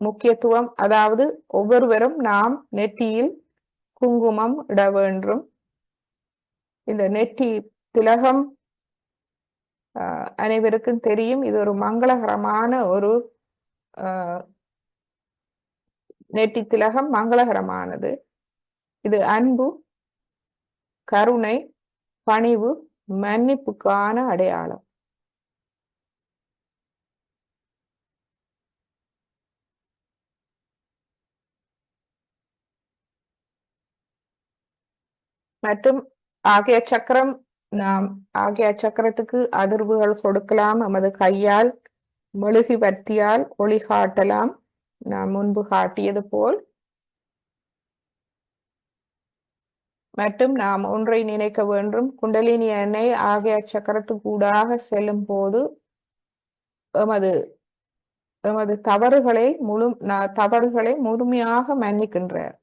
முக்கியத்துவம், அதாவது ஒவ்வொருவரும் நாம் நெட்டியில் குங்குமம் இட வேண்டும். இந்த நெட்டி திலகம் அனைவருக்கும் தெரியும். இது ஒரு மங்களகரமான ஒரு நெட்டி திலகம் மங்களகரமானது. இது அன்பு, கருணை, பணிவு, மன்னிப்புக்கான அடையாளம். மற்றும் ஆகிய சக்கரம், நாம் ஆகிய சக்கரத்துக்கு அதிர்வுகள் கொடுக்கலாம். நமது கையால் மெழுகுவர்த்தியால் ஒளி காட்டலாம். நான் முன்பு காட்டியது போல். மற்றும் நாம் ஒன்றை நினைக்க வேண்டும், குண்டலினி எண்ணெய் ஆகிய சக்கரத்துக்கூடாக செல்லும் போது எமது எமது தவறுகளை முழுமையாக மன்னிக்கின்றார்.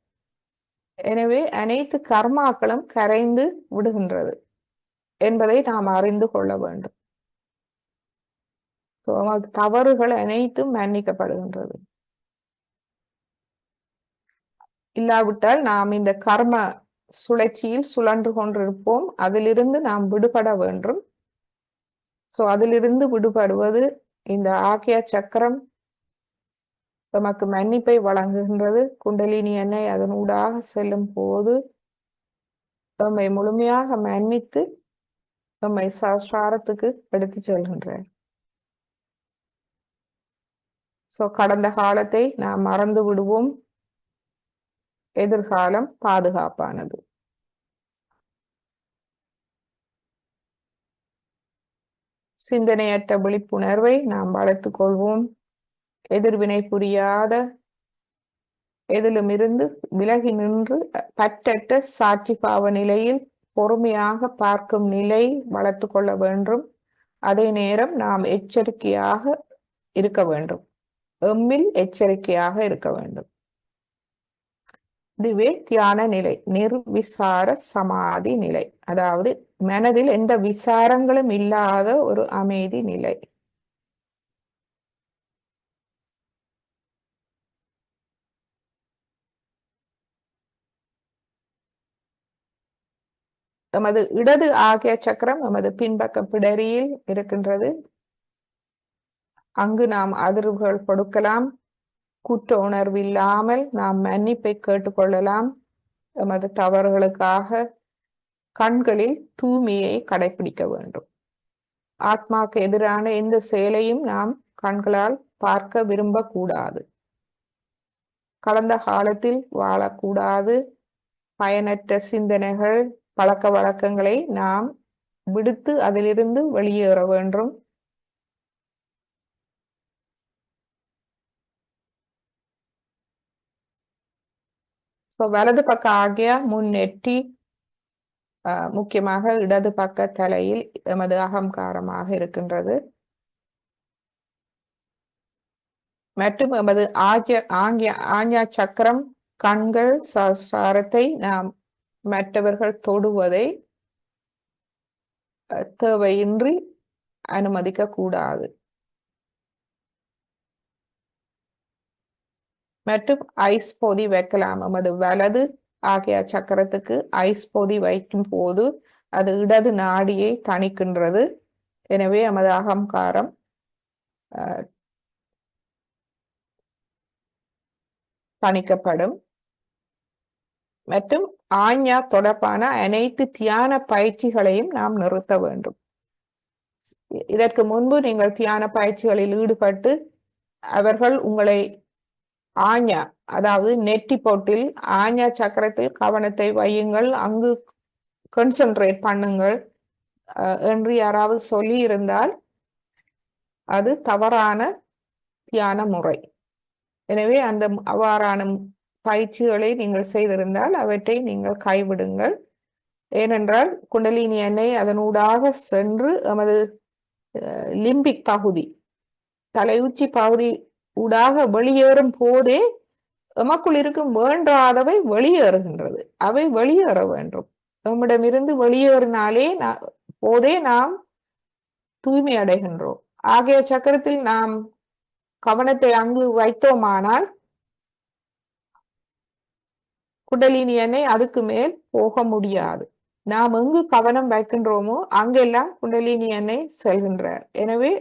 எனவே அனைத்து கர்மாக்களும் கரைந்து விடுகின்றது என்பதை நாம் அறிந்து கொள்ள வேண்டும். தவறுகள் அனைத்தும் மன்னிக்கப்படுகின்றது. இல்லாவிட்டால் நாம் இந்த கர்ம சுழற்சியில் சுழன்று கொண்டிருப்போம். அதிலிருந்து நாம் விடுபட வேண்டும். அதிலிருந்து விடுபடுவது இந்த ஆக்யா சக்கரம் நமக்கு மன்னிப்பை வழங்குகின்றது. குண்டலினி எண்ணெய் அதனூடாக செல்லும் போது நம்மை முழுமையாக மன்னித்து நம்மை சஹஸ்ராரத்துக்கு எடுத்து செல்கின்றார். கடந்த காலத்தை நாம் மறந்து விடுவோம். எதிர்காலம் பாதுகாப்பானது. சிந்தனையற்ற விழிப்புணர்வை நாம் வளர்த்துக் கொள்வோம். எதிர்வினை புரியாத எதிலுமிருந்து விலகி நின்று பற்றற்ற சாட்சி பாவ நிலையில் பொறுமையாக பார்க்கும் நிலை வளர்த்து கொள்ள வேண்டும். அதே நேரம் நாம் எச்சரிக்கையாக இருக்க வேண்டும். எம்மில் எச்சரிக்கையாக இருக்க வேண்டும். இதுவே தியான நிலை, நிர்விசார சமாதி நிலை. அதாவது மனதில் எந்த விசாரங்களும் இல்லாத ஒரு அமைதி நிலை. நமது இடது ஆகிய சக்கரம் நமது பின்பக்க பிடரியில் இருக்கின்றது. அங்கு நாம் அதிர்வுகள் கொடுக்கலாம். குற்ற உணர்வு இல்லாமல் நாம் மன்னிப்பை கேட்டுக்கொள்ளலாம். நமது தவறுகளுக்காக கண்களில் தூய்மையை கடைபிடிக்க வேண்டும். ஆத்மாக்கு எதிரான எந்த செயலையும் நாம் கண்களால் பார்க்க விரும்பக்கூடாது. கடந்த காலத்தில் வாழக்கூடாது. பயனற்ற சிந்தனைகள், பழக்க வழக்கங்களை நாம் விடுத்து அதிலிருந்து வெளியேற வேண்டும். வலது பக்க ஆகிய முன்னெட்டி முக்கியமாக இடது பக்க தலையில் எமது அகங்காரமாக இருக்கின்றது. மற்றும் எமது ஆஞ்ஞா சக்கரம், கண்கள், சஹஸ்ராரத்தை நாம் மற்றவர்கள் தொடுவதை தேவையின்றி அனுமதிக்க கூடாது. மற்றும் ஐஸ் பொதி வைக்கலாம். எமது வலது ஆகிய சக்கரத்துக்கு ஐஸ் பொதி வைக்கும் போது அது இடது நாடியை தணிக்கின்றது. எனவே எமது அகங்காரம் தணிக்கப்படும். மற்றும் ஆஞ்ஞா தொடர்பான அனைத்து தியான பயிற்சிகளையும் நாம் நிறுத்த வேண்டும். இதற்கு முன்பு நீங்கள் தியான பயிற்சிகளில் ஈடுபட்டு அவர்கள் உங்களை ஆஞ்ஞா, அதாவது நெட்டி போட்டில் ஆஞ்ஞா சக்கரத்தில் கவனத்தை வையுங்கள், அங்கு கான்சென்ட்ரேட் பண்ணுங்கள் என்று யாராவது சொல்லி இருந்தால் அது தவறான தியான முறை. எனவே அந்த அவ்வாறான பயிற்சிகளை நீங்கள் செய்திருந்தால் அவற்றை நீங்கள் கைவிடுங்கள். ஏனென்றால் குண்டலினி எண்ணெய் அதனூடாக சென்று எமது லிம்பிக் பகுதி, தலையுச்சி பகுதி ஊடாக வெளியேறும் போதே எமக்குள் இருக்கும் வேண்டாதவை வெளியேறுகின்றது. அவை வெளியேற வேண்டும். நம்மிடமிருந்து வெளியேறினாலே போதே நாம் தூய்மை அடைகின்றோம். ஆகிய சக்கரத்தில் நாம் கவனத்தை அங்கு வைத்தோமானால் குண்டலினி எண்ணெய் அதுக்கு மேல் போக முடியாது. நாம் எங்கு கவனம் வைக்கின்றோமோ அங்கெல்லாம் குண்டலினி எண்ணெய் செல்கின்றார். எனவே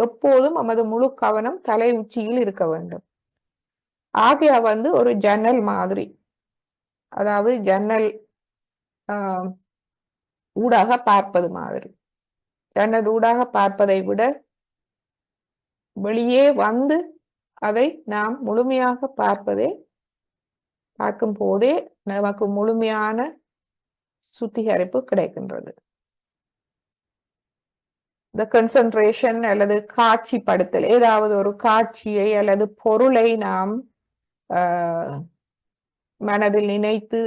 எப்போதும் எமது முழு கவனம் தலை உச்சியில் இருக்க வேண்டும். ஆகிய ஒரு ஜன்னல் மாதிரி, அதாவது ஜன்னல் ஊடாக பார்ப்பது மாதிரி. ஜன்னல் ஊடாக பார்ப்பதை விட வெளியே வந்து அதை நாம் முழுமையாக பார்க்கும் போதே நமக்கு முழுமையான சுத்திகரிப்பு கிடைக்கின்றது. இந்த கன்சன்ட்ரேஷன் அல்லது காட்சிப்படுத்தல், ஏதாவது ஒரு காட்சியை அல்லது பொருளை நாம் மனதில் நினைத்து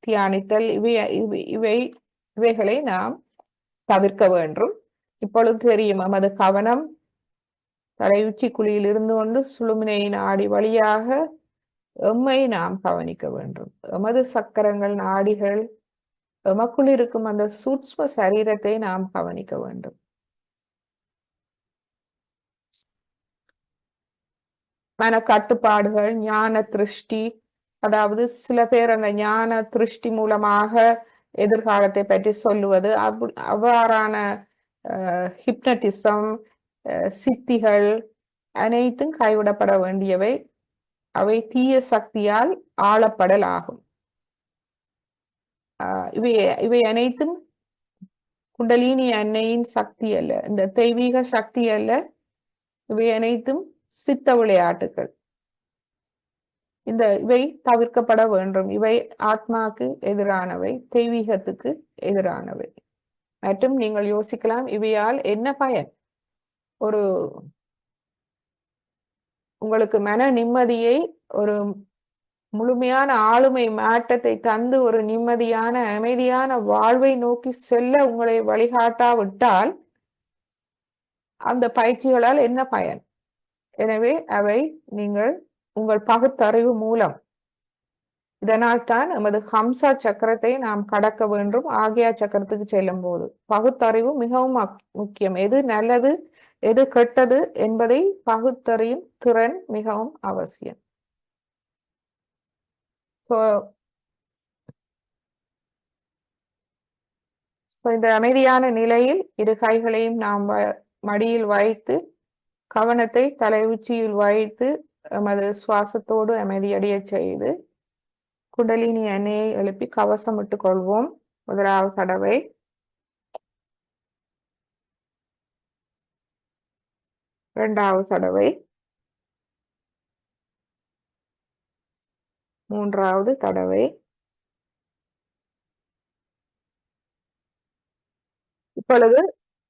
தியானித்தல், இவைகளை நாம் தவிர்க்க வேண்டும். இப்பொழுது தெரியும், நமது கவனம் தலையுச்சி குழியில் இருந்து கொண்டு சுழுமினை நாடி வழியாக எம்மை நாம் கவனிக்க வேண்டும். எமது சக்கரங்கள், நாடிகள், எமக்குள் இருக்கும் அந்த சூட்ச்ம சரீரத்தை நாம் கவனிக்க வேண்டும். மன கட்டுப்பாடுகள், ஞான திருஷ்டி, அதாவது சில பேர் அந்த ஞான திருஷ்டி மூலமாக எதிர்காலத்தை பற்றி சொல்லுவது, அவ்வாறான ஹிப்னட்டிசம், சித்திகள் அனைத்தும் கைவிடப்பட வேண்டியவை. அவை தீய சக்தியால் ஆளப்படல் ஆகும். இவை அனைத்தும் குண்டலினி அன்னையின் சக்தி அல்ல, இந்த தெய்வீக சக்தி அல்ல. இவை அனைத்தும் சித்த விளையாட்டுகள். இவை தவிர்க்கப்பட வேண்டும். இவை ஆத்மாக்கு எதிரானவை, தெய்வீகத்துக்கு எதிரானவை. மற்றும் நீங்கள் யோசிக்கலாம், இவையால் என்ன பயன்? உங்களுக்கு மன நிம்மதியை, ஒரு முழுமையான ஆளுமை மாற்றத்தை தந்து ஒரு நிம்மதியான அமைதியான வாழ்வை நோக்கி செல்ல உங்களை வழிகாட்டாவிட்டால் அந்த பயிற்சிகளால் என்ன பயன்? எனவே அவை நீங்கள் உங்கள் பகுத்தறிவு மூலம், இதனால் தான் நமது ஹம்சா சக்கரத்தை நாம் கடக்க வேண்டும். ஆக்யா சக்கரத்துக்கு செல்லும் போது பகுத்தறிவு மிகவும் முக்கியம். எது நல்லது, எது கெட்டது என்பதை பகுத்தறியும் திறன் மிகவும் அவசியம். இந்த அமைதியான நிலையில் இரு கைகளையும் நாம் மடியில் வைத்து, கவனத்தை தலை உச்சியில் வைத்து, நமது சுவாசத்தோடு அமைதியடைய செய்து குண்டலினி அன்னையை எழுப்பி கவசம் இட்டுக் கொள்வோம். முதலாவது தடவை, இரண்டாவது தடவை, மூன்றாவது தடவை. இப்பொழுது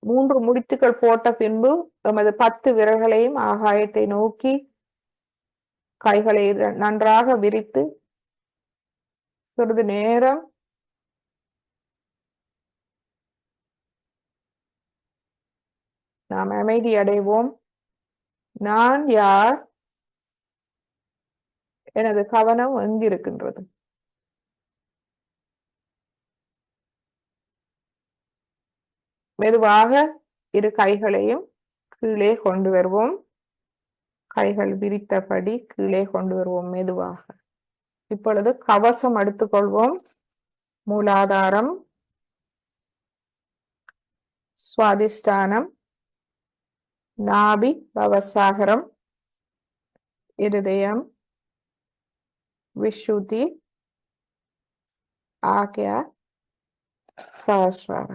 3 முடித்துக்கள் போட்ட பின்பு நமது 10 விரல்களையும் ஆகாயத்தை நோக்கி கைகளை நன்றாக விரித்து சிறிது நேரம் நாம் அமைதி அடைவோம். நான் யார்? எனது கவனம் எங்கிருக்கின்றது? மெதுவாக இரு கைகளையும் கீழே கொண்டு வருவோம். கைகள் விரித்தபடி கீழே கொண்டு வருவோம் மெதுவாக. இப்பொழுது கவசம் எடுத்துக்கொள்வோம். மூலாதாரம், சுவாதிஷ்டானம், நாபி, பவசாகரம், இருதயம், விஷுதி, ஆக்யா, சஹஸ்ரார.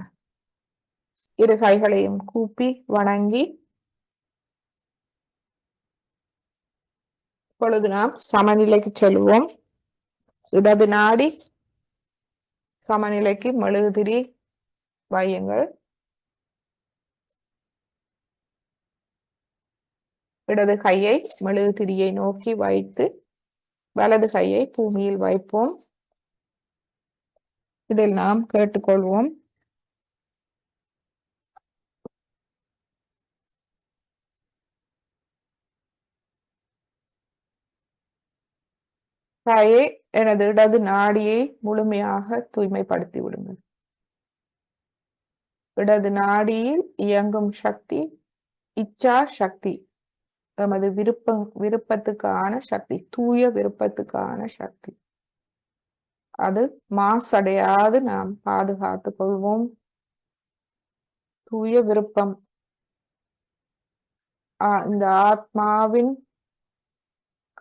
இரு கைகளையும் கூப்பி வணங்கி இப்பொழுது நாம் சமநிலைக்கு செல்வோம். இடது நாடி சமநிலைக்கு மெழுகுதிரி வையுங்கள். இடது கையை மெழுகுதிரியை நோக்கி வைத்து வலது கையை பூமியில் வைப்போம். இதில் நாம் கேட்டுக்கொள்வோம், தாயே, எனது இடது நாடியை முழுமையாக தூய்மைப்படுத்தி விடுங்கள். இடது நாடியில் இயங்கும் சக்தி இச்சா சக்தி, நமது விருப்பத்துக்கான சக்தி, தூய விருப்பத்துக்கான சக்தி. அது மாசடையாது நாம் பாதுகாத்துக் கொள்வோம். தூய விருப்பம் இந்த ஆத்மாவின்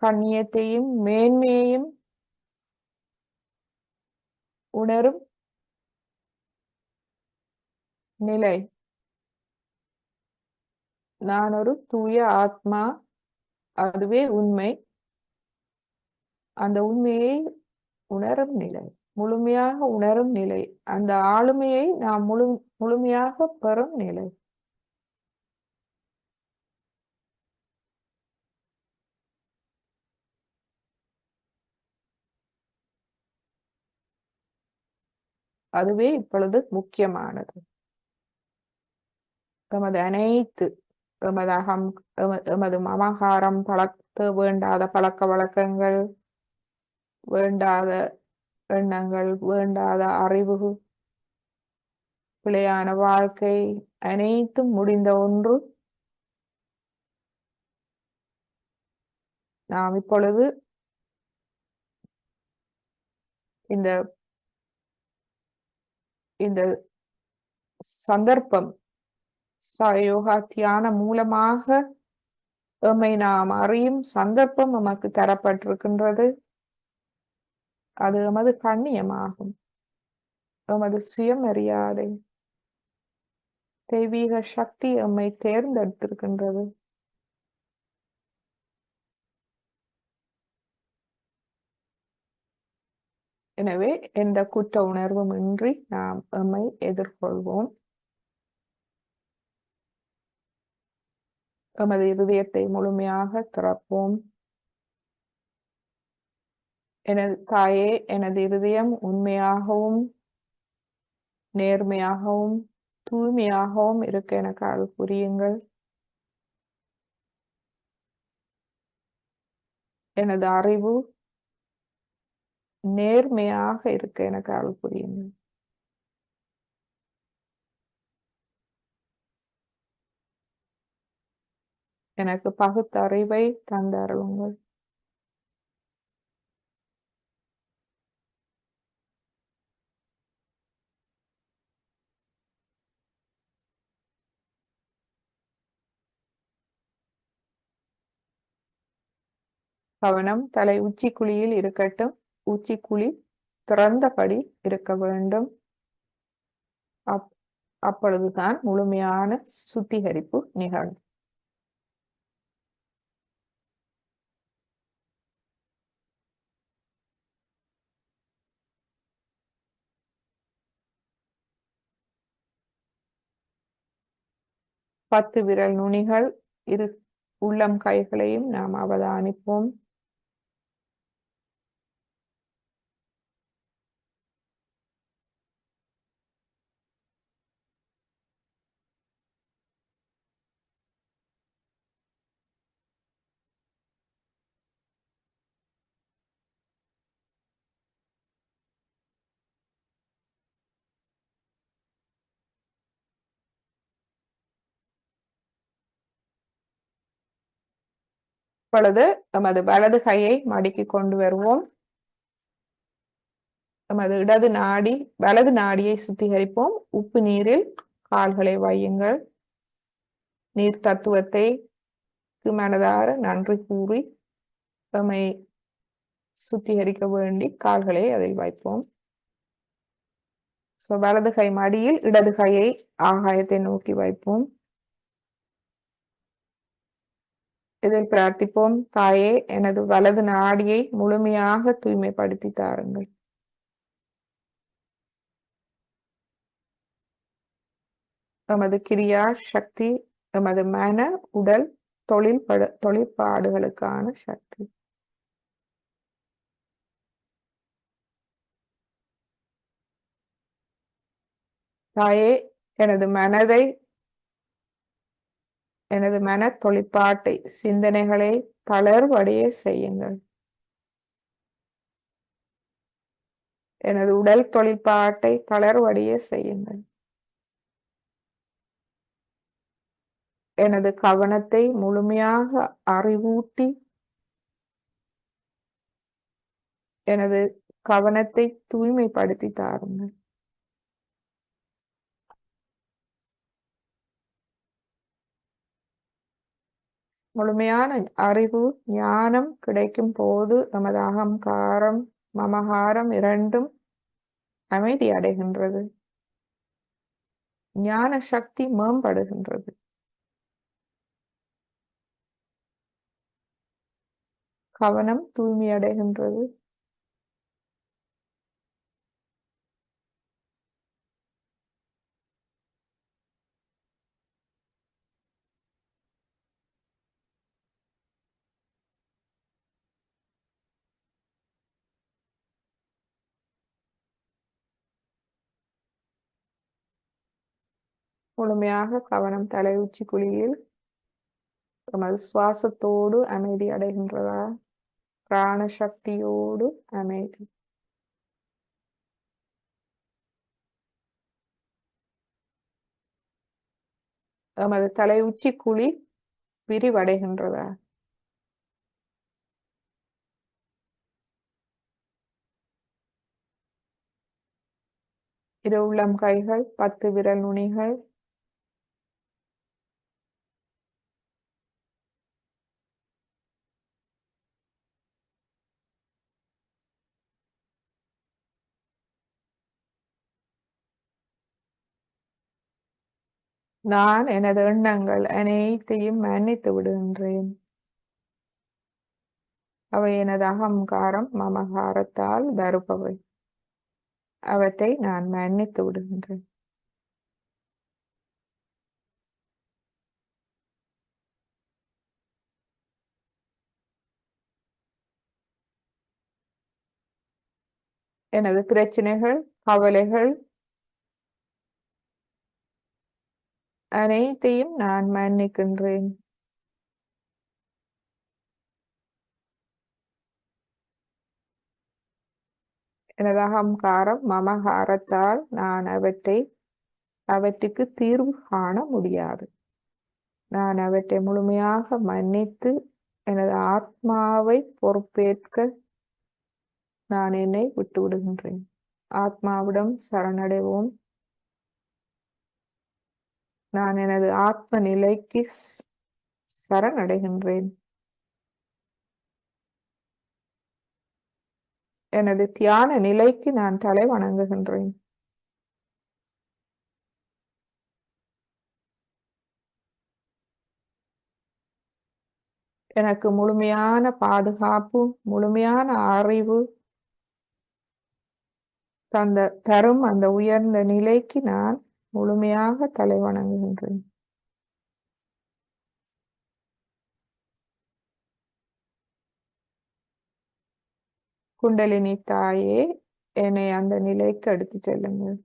கண்ணியத்தையும் மேன்மையையும் உணரும் நிலை. நான் ஒரு தூய ஆத்மா, அதுவே உண்மை. அந்த உண்மையை உணரும் நிலை, முழுமையாக உணரும் நிலை, அந்த ஆளுமையை நாம் முழுமையாக பெறும் நிலை. அதுவே இப்பொழுது முக்கியமானது. எமது அனைத்து எமது அகம், எமது மமகாரம், வேண்டாத பழக்க வழக்கங்கள், வேண்டாத எண்ணங்கள், வேண்டாத அறிவு, பிழையான வாழ்க்கை, அனைத்தும் முடிந்த ஒன்று. நாம் இப்பொழுது இந்த இந்த சந்தர்ப்பம் யோகா தியானம் மூலமாக எம்மை நாம் அறியும் சந்தர்ப்பம் நமக்கு தரப்பட்டிருக்கின்றது. அது எமது கண்ணியமாகும், எமது சுயமரியாதை, தெய்வீக சக்தி எம்மை தேர்ந்தெடுத்திருக்கின்றது. எனவே எந்த குற்ற உணர்வும் இன்றி நாம் எம்மை எதிர்கொள்வோம். எமது இருதயத்தை முழுமையாக திறப்போம். எனது தாயே, எனது இருதயம் உண்மையாகவும் நேர்மையாகவும் தூய்மையாகவும் இருக்க எனக்கு அருள் புரியுங்கள். எனது அறிவு நேர்மையாக இருக்க எனக்கு அருள் புரியுங்கள். எனக்கு பகுத்தறிவை தந்தருளுங்கள். கவனம் தலை உச்சிக்குழியில் இருக்கட்டும். உச்சிக்குழி திறந்தபடி இருக்க வேண்டும். அப்பொழுதுதான் முழுமையான சுத்திகரிப்பு நிகழும். பத்து விரல் நுனிகள் இரு உள்ளம் கைகளையும் நாம் அவதானிப்போம். இப்பொழுது நமது வலது கையை மடக்கி கொண்டு வருவோம். நமது வலது நாடியை சுத்திகரிப்போம். உப்பு நீரில் கால்களை வையுங்கள். நீர் தத்துவத்தை மனதார நன்றி கூறி நம்மை சுத்திகரிக்க வேண்டி கால்களை அதில் வைப்போம். வலது கை மடியில், இடது கையை ஆகாயத்தை நோக்கி வைப்போம். இதில் பிரார்த்திப்போம், தாயே, எனது வலது நாடியை முழுமையாக தூய்மைப்படுத்தி தாருங்கள். எமது கிரியா சக்தி, எமது மன உடல் தொழிற்பாடுகளுக்கான சக்தி. தாயே, எனது மன தொழிற்பாட்டை, சிந்தனைகளை தளர்வடைய செய்யுங்கள். எனது உடல் தொழிற்பாட்டை தளர்வடைய செய்யுங்கள். எனது கவனத்தை முழுமையாக அறிவூட்டி எனது கவனத்தை தூய்மைப்படுத்தி தாருங்கள். முழுமையான அறிவு ஞானம் கிடைக்கும் போது நமது அகங்காரம் மமகாரம் இரண்டும் அமைதி அடைகின்றது. ஞான சக்தி மேம்படுகின்றது. கவனம் தூய்மையடைகின்றது. முழுமையாக கவனம் தலை உச்சி குழியில் நமது சுவாசத்தோடு அமைதி அடைகின்றதா? பிராண சக்தியோடு அமைதி. நமது தலை உச்சி குழி விரிவடைகின்றதா? இரு உள்ளம் கைகள் 10 விரல் நுனிகள் நான் எனது எண்ணங்கள் அனைத்தையும் மன்னித்து விடுகின்றேன். அவை எனது அகங்காரம் மமகாரத்தால் வருபவை. அவற்றை நான் மன்னித்து விடுகின்றேன். எனது பிரச்சனைகள், கவலைகள் அனைத்தையும் நான் மன்னிக்கின்றேன். எனது அகங்காரம் மமகாரத்தால் நான் அவற்றுக்கு தீர்வு காண முடியாது. நான் அவற்றை முழுமையாக மன்னித்து எனது ஆத்மாவை பொறுப்பேற்க நான் என்னை விட்டு விடுகின்றேன். ஆத்மாவிடம் சரணடைவோம். நான் எனது ஆத்ம நிலைக்கு சரணடைகின்றேன். எனது தியான நிலைக்கு நான் தலை வணங்குகின்றேன். எனக்கு முழுமையான பாதுகாப்பு, முழுமையான அறிவு தரும் அந்த உயர்ந்த நிலைக்கு நான் முழுமையாக தலை வணங்குகின்றேன். குண்டலினி தாயே, என்னை அந்த நிலைக்கு எடுத்து செல்லுங்கள்.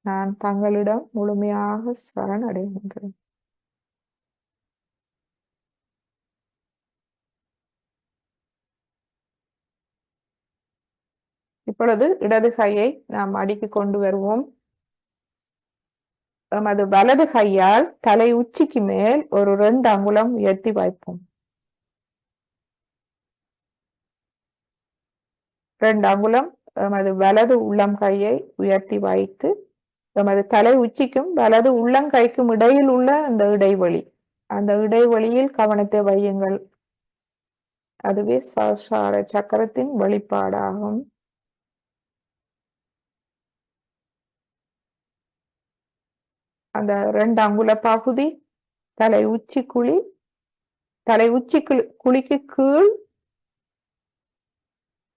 நான் தங்களிடம் முழுமையாக சரணடைகின்றேன். இப்பொழுது இடது கையை நாம் அடிக்கு கொண்டு வருவோம். நமது வலது கையால் தலை உச்சிக்கு மேல் ஒரு 2 அங்குலம் உயர்த்தி வைப்போம். 2 அங்குலம் நமது வலது உள்ளம் கையை உயர்த்தி வைத்து நமது தலை உச்சிக்கும் வலது உள்ளங்கைக்கும் இடையில் உள்ள அந்த இடைவெளியில் கவனத்தை வையுங்கள். அதுவே சஹஸ்ரார சக்கரத்தின் வெளிப்பாடாகும். அந்த 2 அங்குல பகுதி தலை உச்சி குழிக்கு கீழ்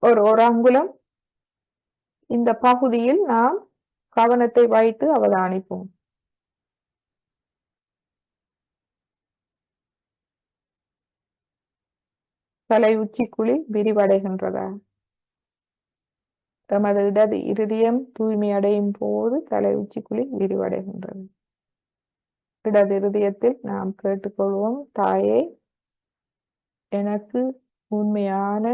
ஒரு அங்குலம். இந்த பகுதியில் நாம் கவனத்தை வைத்து அவதானிப்போம். தலை உச்சி குழி விரிவடைகின்றதா? தமது இடது இருதயம் தூய்மையடையும் போது தலை உச்சி குழி விரிவடைகின்றது. இடது இருதயத்தில் நாம் கேட்டுக்கொள்வோம், தாயே, எனக்கு உண்மையான,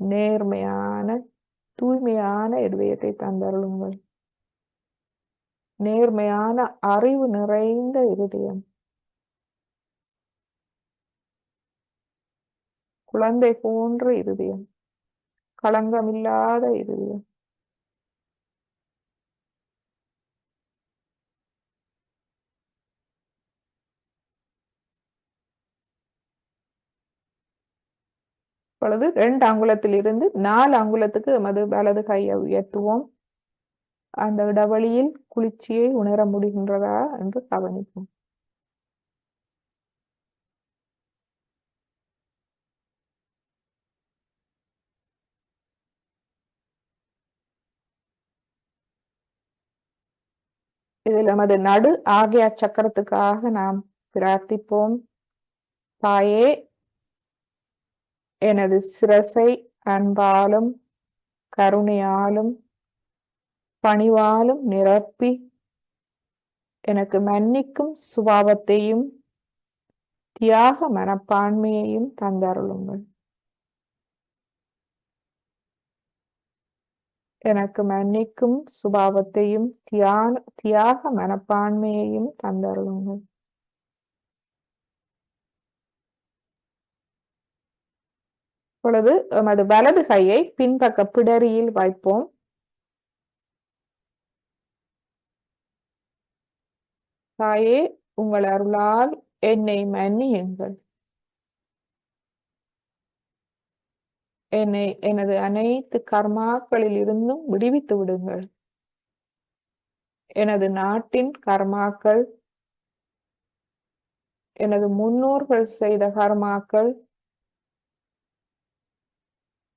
நேர்மையான, தூய்மையான இருதயத்தை தந்தருளுங்கள். நேர்மையான அறிவு நிறைந்த இருதயம், குழந்தை போன்ற இருதயம், களங்கமில்லாத இருதயம். இப்பொழுது 2 அங்குலத்தில் இருந்து 4 அங்குலத்துக்கு எமது வலது கையை உயர்த்துவோம். அந்த இடைவெளியில் குளிர்ச்சியை உணர முடிகின்றதா என்று கவனிப்போம். இதில் நமது நடு ஆகிய சக்கரத்துக்காக நாம் பிரார்த்திப்போம். தாயே, எனது சிரசை அன்பாலும் கருணையாலும் பணிவாலும் நிரப்பி எனக்கு மன்னிக்கும் சுபாவத்தையும் தியாக மனப்பான்மையையும் தந்தருளுங்கள். எனக்கு மன்னிக்கும் சுபாவத்தையும் தியாக மனப்பான்மையையும் தந்தருளுங்கள். இப்பொழுது எமது வலது கையை பின்பக்க பிடரியில் வைப்போம். தாயே, உங்கள் அருளால் என்னை மன்னியுங்கள். என்னை எனது அனைத்து கர்மாக்களில் இருந்தும் விடுவித்து விடுங்கள். எனது நாட்டின் கர்மாக்கள், எனது முன்னோர்கள் செய்த கர்மாக்கள்,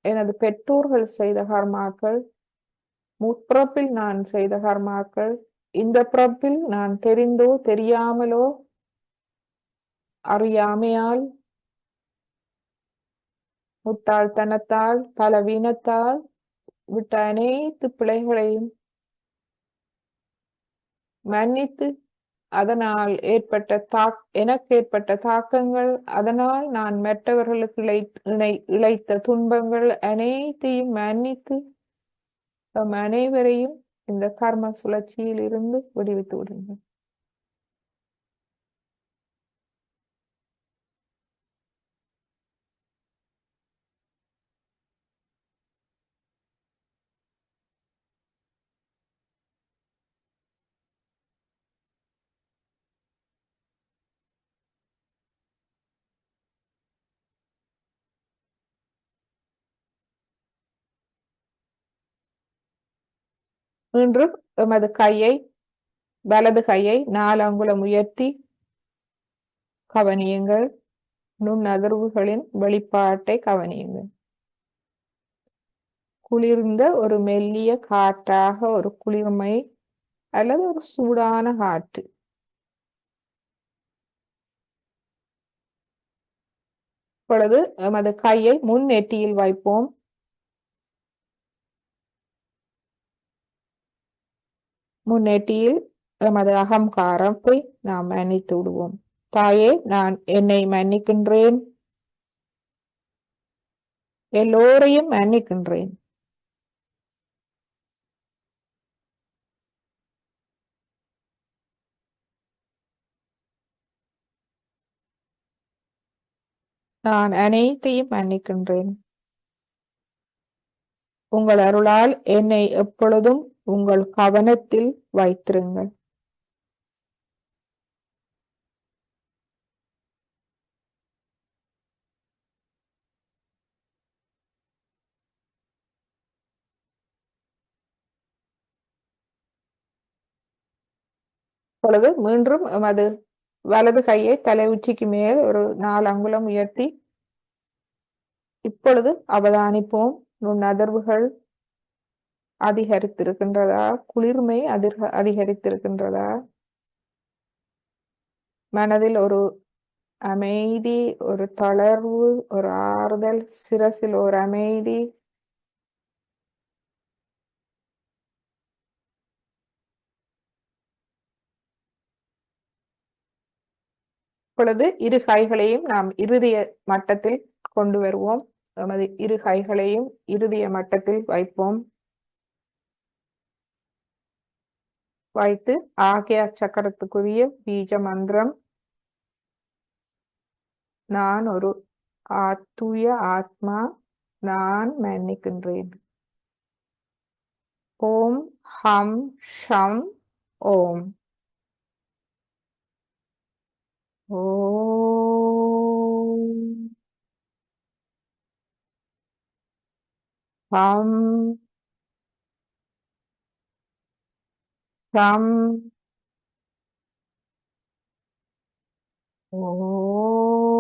எனது பெற்றோர்கள் செய்த கர்மாக்கள், முற்பிறப்பில் நான் செய்த கர்மாக்கள், இந்த பிறப்பில் நான் தெரிந்தோ தெரியாமலோ அறியாமையால் முட்டாள்தனத்தால் பலவீனத்தால் விட்ட அனைத்து பிழைகளையும் மன்னித்து, அதனால் எனக்கு ஏற்பட்ட தாக்கங்கள், அதனால் நான் மற்றவர்களுக்கு இழைத்த துன்பங்கள் அனைத்தையும் மன்னித்து நம் அனைவரையும் இந்த கர்ம சுழற்சியில் இருந்து விடுவித்து விடுங்கள். மீண்டும் எமது வலது கையை 4 அங்குலம் உயர்த்தி கவனியுங்கள். நுண்ணதிர்வுகளின் வெளிப்பாட்டை கவனியுங்கள். குளிர்ந்த ஒரு மெல்லிய காற்றாக ஒரு குளிர்மை அல்லது ஒரு சூடான காற்று. இப்பொழுது எமது கையை முன் நெற்றியில் வைப்போம். முன்னேட்டியில் எமது அகங்காரத்தை நாம் மன்னித்து விடுவோம். தாயே, நான் என்னை மன்னிக்கின்றேன், எல்லோரையும் மன்னிக்கின்றேன். நான் அனைத்தையும் மன்னிக்கின்றேன். உங்கள் அருளால் என்னை எப்பொழுதும் உங்கள் கவனத்தில் வைத்திருங்கள். இப்பொழுது மீண்டும் எமது வலது கையை தலை உச்சிக்கு மேல் ஒரு 4 அங்குலம் உயர்த்தி இப்பொழுது அவதானிப்போம். நுண்ணதிர்வுகள் அதிகரித்திருக்கின்றதா? குளிர்மை அதிகரித்திருக்கின்றதா? மனதில் ஒரு அமைதி, ஒரு தளர்வு, ஒரு ஆறுதல், சிரசில் ஒரு அமைதி. இப்பொழுது இரு கைகளையும் நாம் இருதய மட்டத்தில் கொண்டு வருவோம். நமது இரு கைகளையும் இருதய மட்டத்தில் வைப்போம். வைத்து ஆகிய சக்கரத்துக்குரிய பீஜ மந்திரம், நான் ஒரு தூய ஆத்மா, நான் மன்னிக்கின்றேன். ஓம் ஹம் ஷம் ஓம். ஓம் ஹம் ஷம் ஓம்.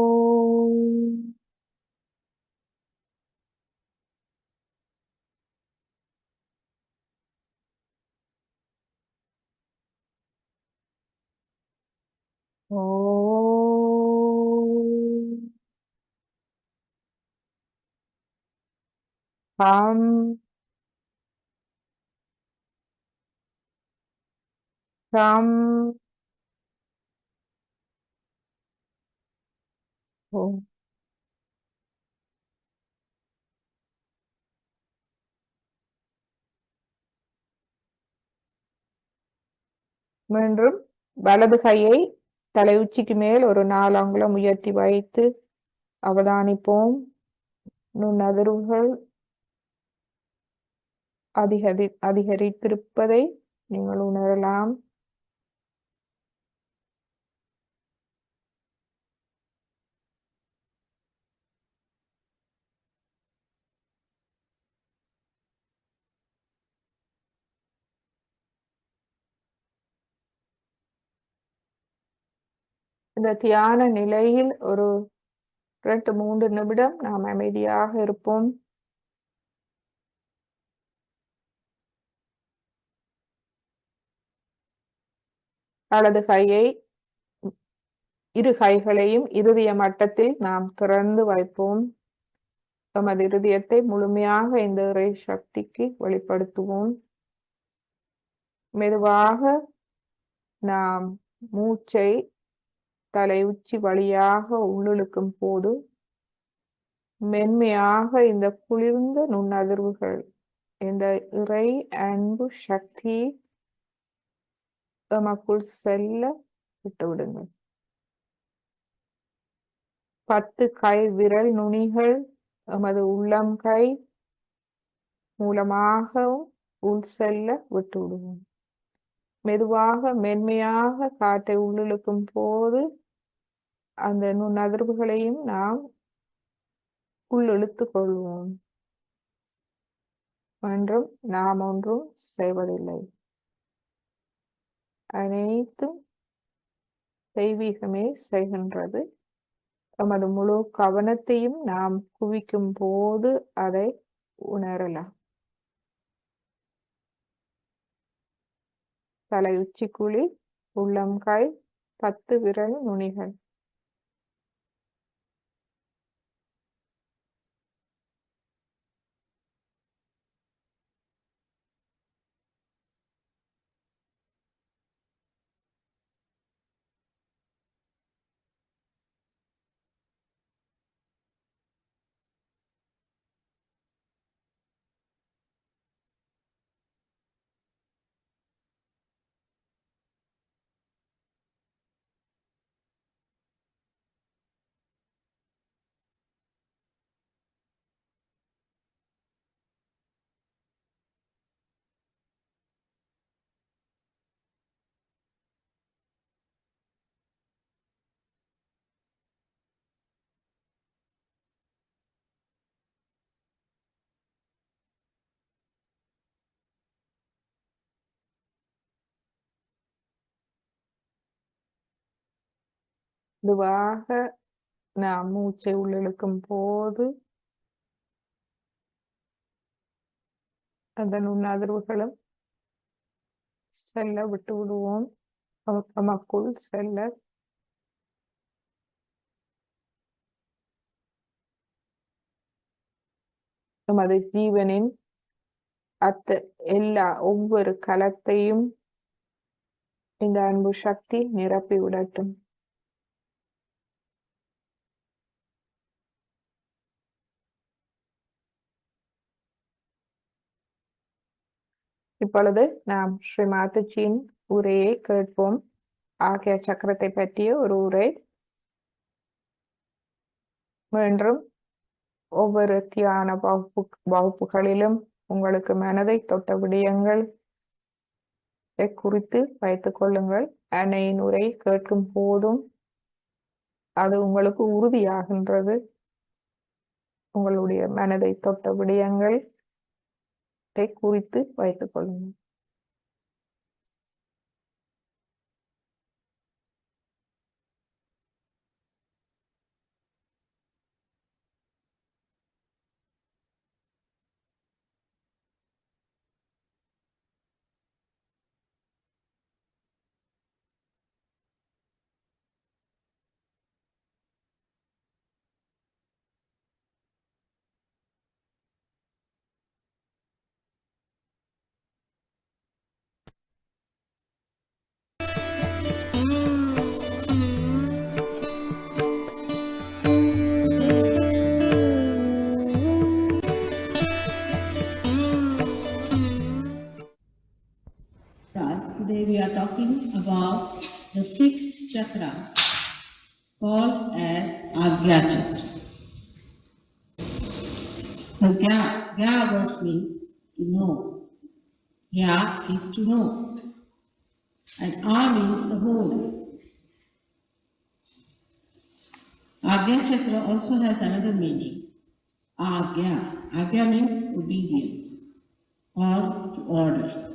ஓம் ஹம் ஷம் ஓ. மீண்டும் வலது கையை தலை உச்சிக்கு மேல் ஒரு 4 அங்குலம் உயர்த்தி வைத்து அவதானிப்போம். நுண்ணதிர்வுகள் அதிகரித்திருப்பதை நீங்கள் உணரலாம். இந்த தியான நிலையில் ஒரு 2-3 நிமிடம் நாம் அமைதியாக இருப்போம். வலது கையை, இரு கைகளையும் இருதய மட்டத்தில் நாம் திறந்து வைப்போம். நமது இருதயத்தை முழுமையாக இந்த இறை சக்திக்கு வெளிப்படுத்துவோம். மெதுவாக நாம் மூச்சை தலை உச்சி வழியாக உள்ளிழுக்கும் போது மென்மையாக இந்த குளிர்ந்த நுண்ணதிர்வுகள், இந்த இறை அன்பு சக்தி எமக்குள் செல்ல விட்டுவிடுங்கள். 10 கை விரல் நுனிகள் எமது உள்ளம் கை மூலமாக உள் செல்ல விட்டுவிடுவோம். மெதுவாக மென்மையாக காற்றை உள்ளிழுக்கும் போது அந்த நுண்ணதிர்வுகளையும் நாம் உள்ளிழுத்துக் கொள்வோம். என்றும் நாம் ஒன்றும் செய்வதில்லை, அனைத்தும் தெய்வீகமே செய்கின்றது. நமது முழு கவனத்தையும் நாம் குவிக்கும் போது அதை உணரலாம். தலை உச்சிக்குழி, உள்ளம் கை, 10 விரல் நுனிகள். மெதுவாக நாம் மூச்சை உள்ளிழுக்கும் போது அந்த நுண்ணதிர்வுகளும் செல்ல விட்டு விடுவோம். நமக்குள் செல்ல நமது ஜீவனின் ஒவ்வொரு கலத்தையும் இந்த அன்பு சக்தி நிரப்பி விடட்டும். இப்பொழுது நாம் ஸ்ரீ மாதாஜியின் உரையை கேட்போம். ஆகிய சக்கரத்தை பற்றிய ஒரு உரை. மீண்டும் ஒவ்வொரு தியான வகுப்புகளிலும் உங்களுக்கு மனதை தொட்ட விடயங்கள் குறித்து வைத்துக் கொள்ளுங்கள். அன்னையின் உரை கேட்கும் போதும் அது உங்களுக்கு உறுதியாகின்றது. உங்களுடைய மனதை தொட்ட விடயங்கள் குறித்து வைத்துக் கொள்ளுங்கள். called as Agya Chakra. The Gya word means to know. Gya is to know. And A means the whole. Agya Chakra also has another meaning. Agya. Agya means obedience or to order.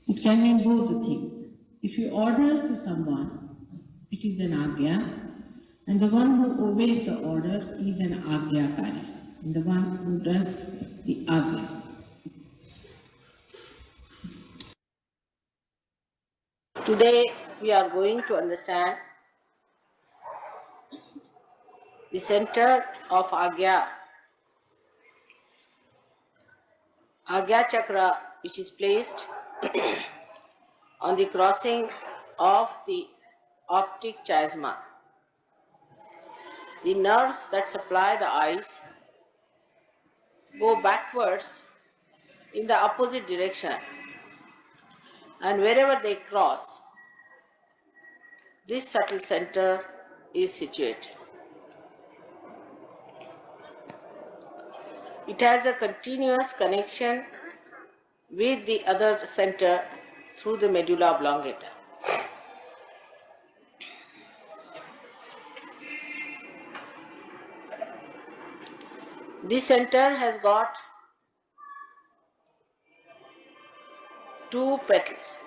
It can mean both the things. If you order to someone, it is an Agya, and the one who obeys the order is an Agyakari, and the one who does the Agya. Today we are going to understand the center of Agya. Agya Chakra, which is placed on the crossing of the optic chiasma. The nerves that supply the eyes go backwards in the opposite direction, and wherever they cross, this subtle center is situated. It has a continuous connection with the other center through the medulla oblongata. This center has got two petals,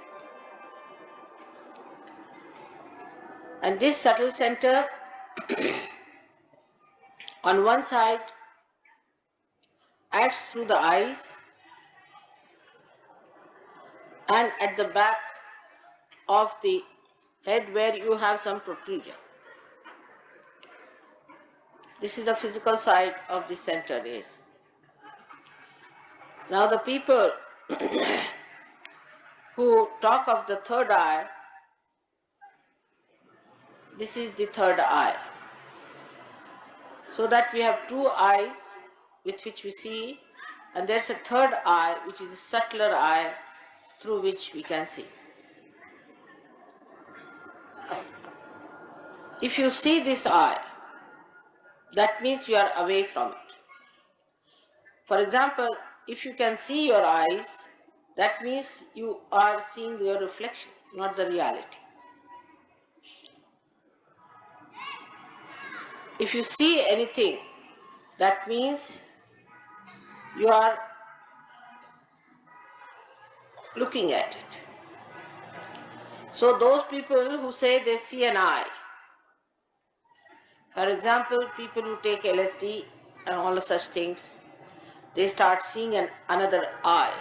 and this subtle center on one side acts through the eyes, and at the back of the head where you have some protrusion. This is the physical side of this center is. Now the people who talk of the third eye, this is the third eye. So that we have two eyes with which we see, and there's a third eye which is a subtler eye through which we can see. If you see this eye, that means you are away from it. For example, if you can see your eyes, that means you are seeing your reflection, not the reality. If you see anything, that means you are looking at it. So those people who say they see an eye, for example, people who take LSD and all such things, they start seeing another eye.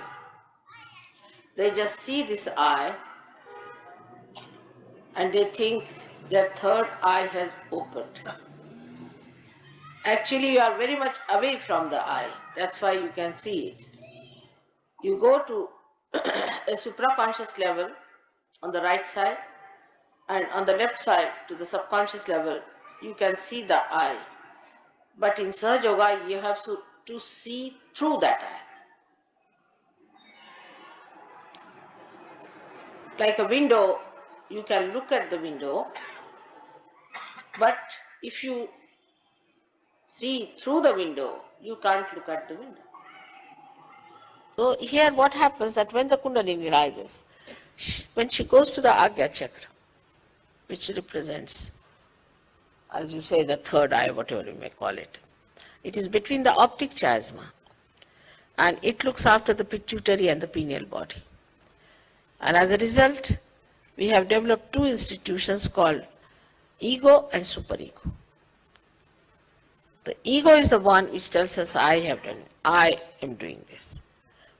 They just see this eye and they think their third eye has opened. Actually, you are very much away from the eye. That's why you can see it. You go to a supraconscious level on the right side, and on the left side to the subconscious level, you can see the eye. But in Sahaja Yoga, you have to see through that eye. Like a window, you can look at the window, but if you see through the window, you can't look at the window. So here what happens that when the Kundalini rises, when she goes to the Agya Chakra, which represents, as you say, the third eye, whatever you may call it, it is between the optic chiasma, and it looks after the pituitary and the pineal body. And as a result, we have developed two institutions called ego and superego. The ego is the one which tells us, I have done it, I am doing this.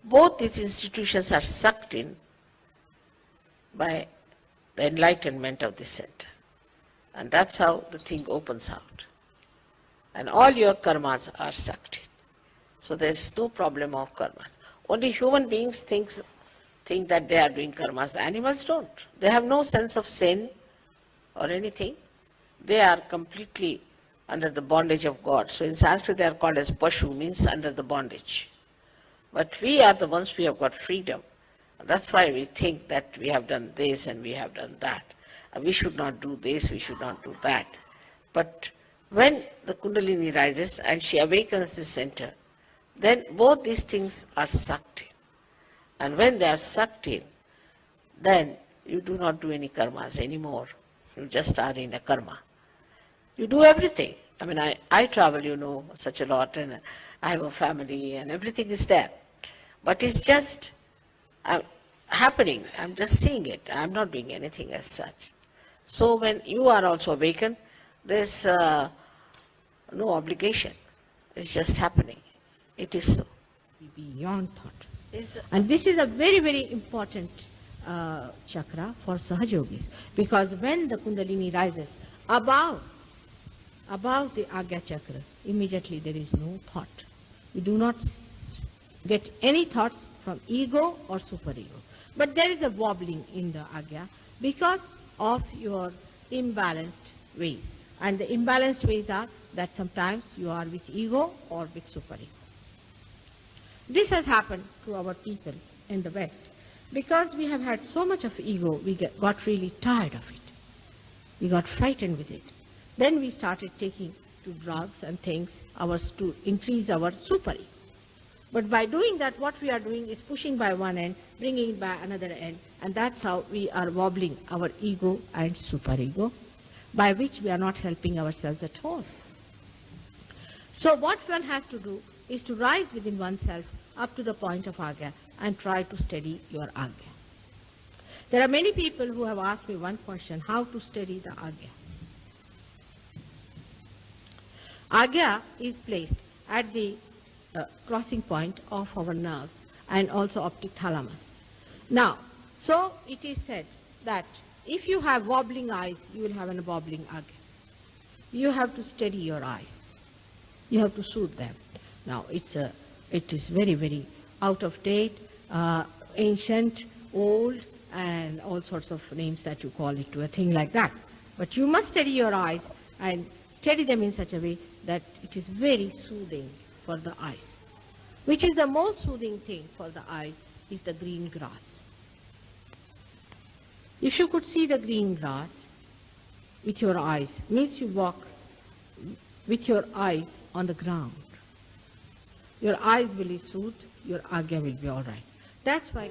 Both these institutions are sucked in by the enlightenment of the center. And that's how the thing opens out. And all your karmas are sucked in. So there's no problem of karmas. Only human beings think that they are doing karmas. Animals don't. They have no sense of sin or anything. They are completely under the bondage of God. So in Sanskrit they are called as Pashu, means under the bondage. But we are the ones who have got freedom. That's why we think that we have done this and we have done that. we should not do this, we should not do that. But when the Kundalini rises and she awakens the center, then both these things are sucked in. And when they are sucked in, then you do not do any karmas anymore. You just are in a karma. You do everything. I mean, I travel, such a lot, and I have a family, and everything is there. But it's just happening. I'm just seeing it. I'm not doing anything as such. So when you are also awakened, there's no obligation. It's just happening. It is so. Beyond thought. And this is a very, very important chakra for Sahajogis, because when the Kundalini rises above the Agya chakra, immediately there is no thought. You do not get any thoughts from ego or superego. But there is a wobbling in the Agya because of your imbalanced ways. And the imbalanced ways are that sometimes you are with ego or with superego. This has happened to our people in the West. Because we have had so much of ego, we got really tired of it. We got frightened with it. Then we started taking to drugs and things to increase our superego. But by doing that, what we are doing is pushing by one end, bringing it by another end, and that's how we are wobbling our ego and superego, by which we are not helping ourselves at all. So what one has to do is to rise within oneself up to the point of Agya and try to steady your Agya. There are many people who have asked me one question: how to steady the Agya? Agya is placed at the crossing point of our nerves and also optic thalamus. Now, so it is said that if you have wobbling eyes, you will have a wobbling Agya. You have to steady your eyes. You have to soothe them. Now, it is very, very out of date, ancient, old, and all sorts of names that you call it to a thing like that. But you must steady your eyes and steady them in such a way that it is very soothing for the eyes. Which is the most soothing thing for the eyes is the green grass. If you could see the green grass with your eyes, means you walk with your eyes on the ground. Your eyes will be soothed, your Agya will be all right. That's why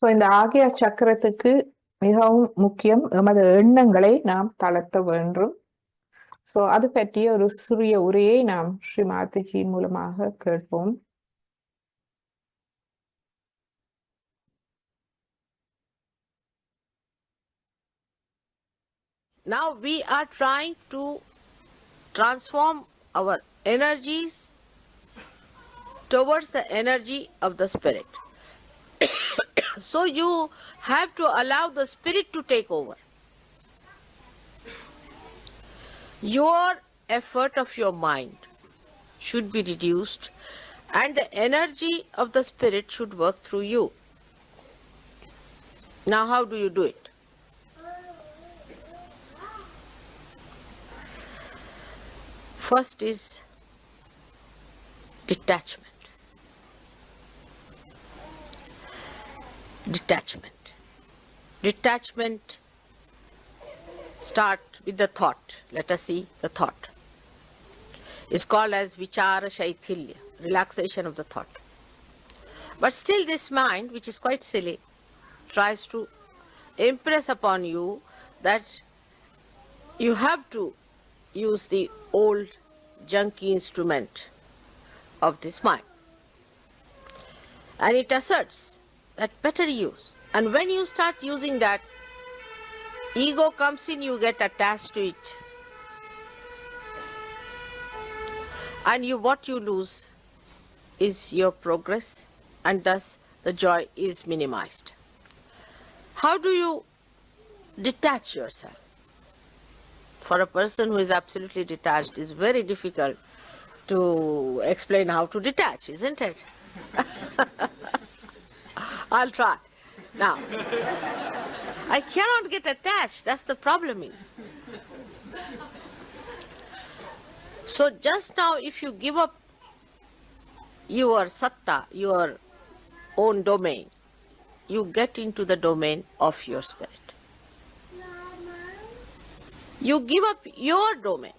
so இந்த ஆகிய சக்கரத்துக்கு மிகவும் முக்கியம் எமது எண்ணங்களை நாம் தளர்த்த வேண்டும். So அது பற்றிய ஒரு சிறிய உரையை நாம் ஸ்ரீ மாதாஜியின் மூலமாக கேட்போம். Now we are trying to transform our energies towards the energy of the spirit. So you have to allow the spirit to take over. Your effort of your mind should be reduced and the energy of the spirit should work through you. Now how do you do it? First is detachment. Detachment. Detachment start with the thought. Let us see the thought. It's called as vichara shaithilya, relaxation of the thought. But still this mind, which is quite silly, tries to impress upon you that you have to use the old junky instrument of this mind. And it asserts that better use. And when you start using that, ego comes in, you get attached to it. And what you lose is your progress, and thus the joy is minimized. How do you detach yourself? For a person who is absolutely detached, it's very difficult to explain how to detach, isn't it? I'll try. Now, I cannot get attached, that's the problem is. So just now, if you give up your satta, your own domain, you get into the domain of your spirit. You give up your domain,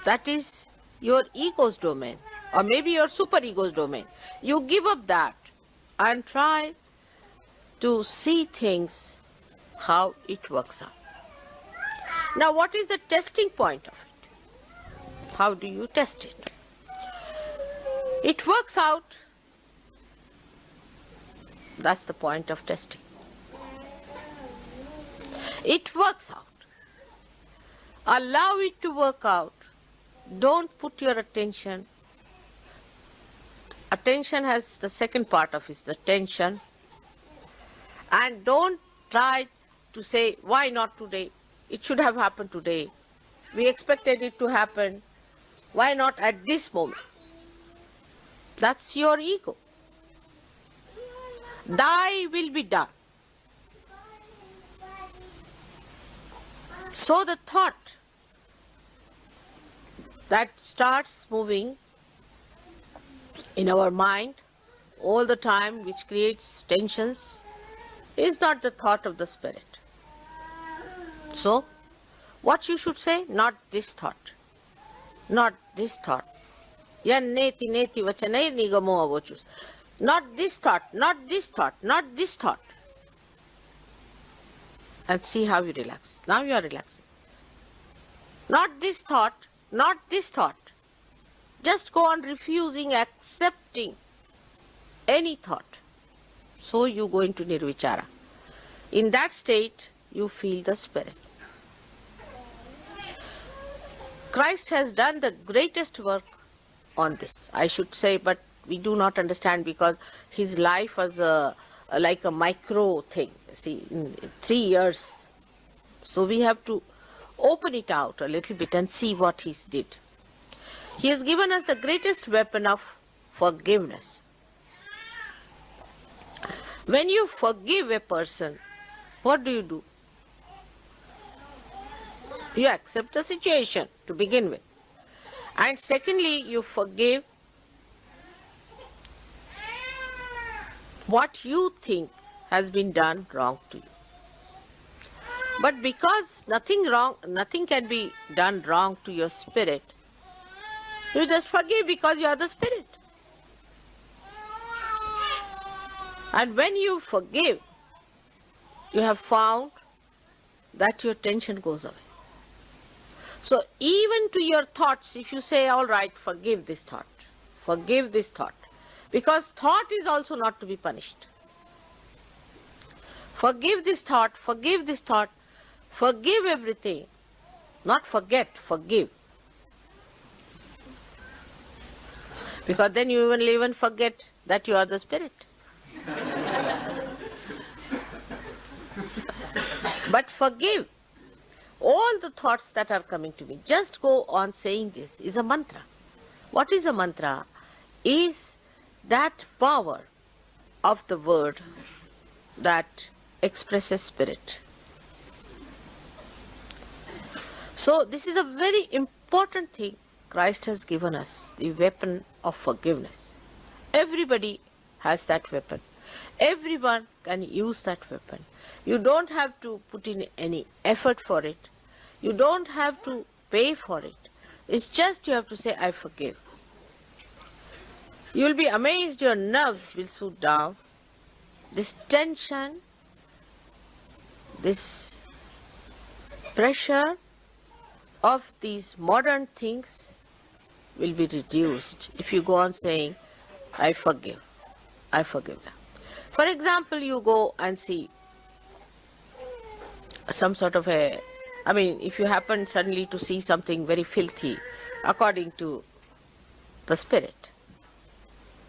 that is your ego's domain, or maybe your superego's domain. You give up that and try to see things how it works out. Now, what is the testing point of it? How do you test it? It works out. That's the point of testing. It works out. Allow it to work out. Don't put your attention. Attention has the second part of it, the tension. And don't try to say, why not today? It should have happened today. We expected it to happen. Why not at this moment? That's your ego. Thy will be done. So the thought that starts moving in our mind all the time, which creates tensions, is not the thought of the spirit. So, what you should say? Not this thought. Not this thought. Yan neti neti vachanai nigamo avochus. Not this thought, not this thought, not this thought. And see how you relax. Now you are relaxing. Not this thought, not this thought. Just go on refusing, accepting any thought. So you go into nirvichara. In that state, you feel the spirit. Christ has done the greatest work on this, I should say, but we do not understand because his life was like a micro thing. See, in 3 years. So we have to open it out a little bit and see what he did. He has given us the greatest weapon of forgiveness. When you forgive a person, what do? You accept the situation to begin with. And secondly, you forgive what you think has been done wrong to you. But because nothing can be done wrong to your spirit, you just forgive because you are the spirit. And when you forgive, you have found that your tension goes away. So even to your thoughts, if you say, all right, forgive this thought, because thought is also not to be punished. Forgive this thought, forgive everything. Not forget, forgive. Because then you will even forget that you are the spirit. But forgive all the thoughts that are coming to me. Just go on saying this is a mantra. What is a mantra? Is that power of the word that expresses spirit. So this is a very important thing Christ has given us, the weapon of forgiveness. Everybody has that weapon. Everyone can use that weapon. You don't have to put in any effort for it. You don't have to pay for it. It's just you have to say, I forgive. You'll be amazed, your nerves will soothe down. This tension, this pressure of these modern things will be reduced if you go on saying, I forgive them. For example, you go and see some sort of if you happen suddenly to see something very filthy according to the spirit.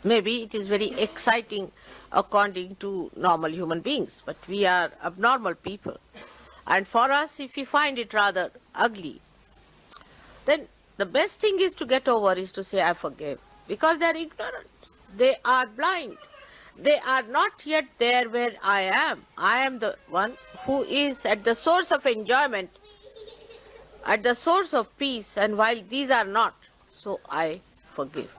Maybe it is very exciting according to normal human beings, but we are abnormal people. And for us, if we find it rather ugly, then the best thing is to get over is to say, I forgive. Because they are ignorant. They are blind. They are not yet there where I am. I am the one who is at the source of enjoyment, at the source of peace, and while these are not, so I forgive.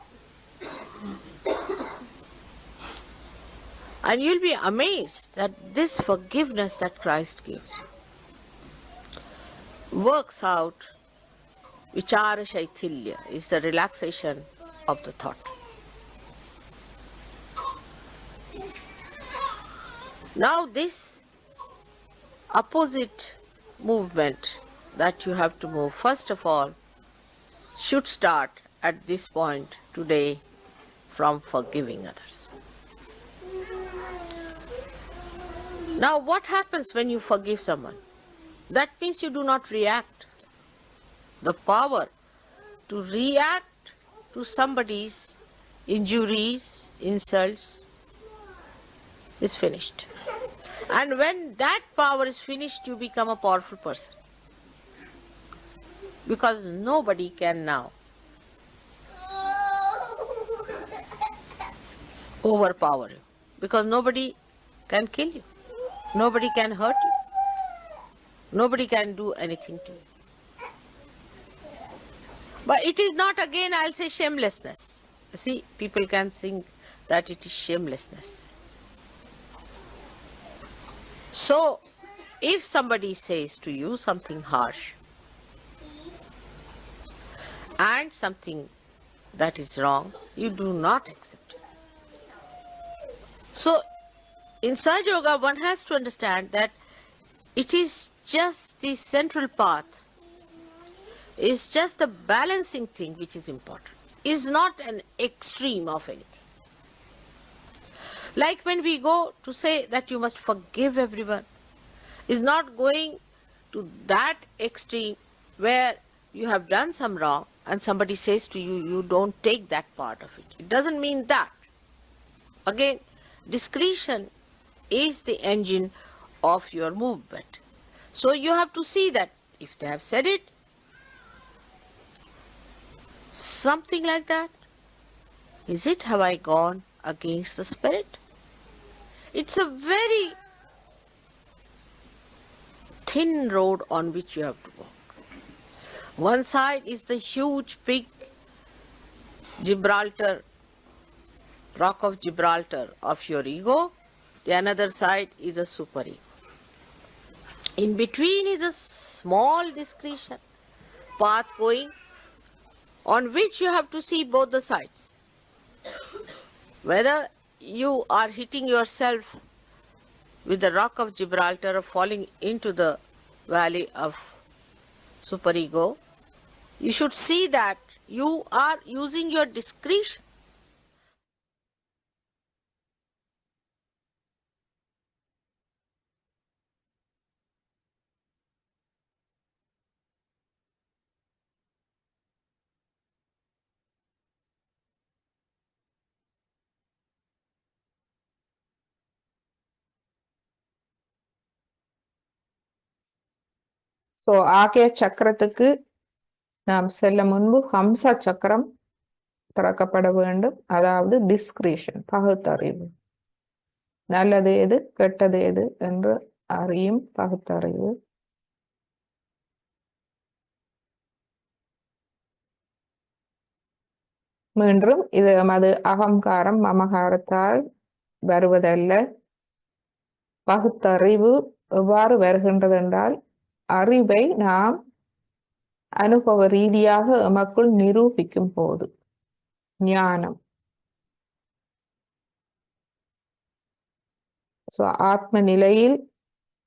And you'll be amazed that this forgiveness that Christ gives works out. Vichara Shaithilya is the relaxation of the thought. Now this opposite movement that you have to move, first of all, should start at this point today from forgiving others. Now what happens when you forgive someone? That means you do not react. The power to react to somebody's injuries, insults is finished. And when that power is finished, you become a powerful person. Because nobody can now overpower you. Because nobody can kill you. Nobody can hurt you. Nobody can do anything to you. But it is not, again, I'll say, shamelessness. See, people can think that it is shamelessness. So, if somebody says to you something harsh and something that is wrong, you do not accept it. So, in Sahaja Yoga, one has to understand that it is just the central path, it's just the balancing thing which is important. It's not an extreme of anything. Like when we go to say that you must forgive everyone, it's not going to that extreme where you have done some wrong and somebody says to you, you don't take that part of it. It doesn't mean that. Again, discretion is the engine of your movement. So you have to see that if they have said it, something like that, is it, have I gone against the spirit? It's a very thin road on which you have to walk. One side is the huge, big Gibraltar, rock of Gibraltar of your ego. The another side is a superego. In between is a small discretion path going on which you have to see both the sides. Whether you are hitting yourself with the rock of Gibraltar or falling into the valley of superego, you should see that you are using your discretion. So ஆகிய சக்கரத்துக்கு நாம் செல்ல முன்பு Hamza சக்கரம் திறக்கப்பட வேண்டும். அதாவது discretion, பகுத்தறிவு. நல்லது எது, கெட்டது எது என்று அறியும் பகுத்தறிவு. மீண்டும் இது எமது அகங்காரம் மமகாரத்தால் வருவதல்ல. பகுத்தறிவு எவ்வாறு வருகின்றது என்றால், அறிவை நாம் அனுபவ ரீதியாக எமக்குள் நிரூபிக்கும் போது ஞானம். ஆத்ம நிலையில்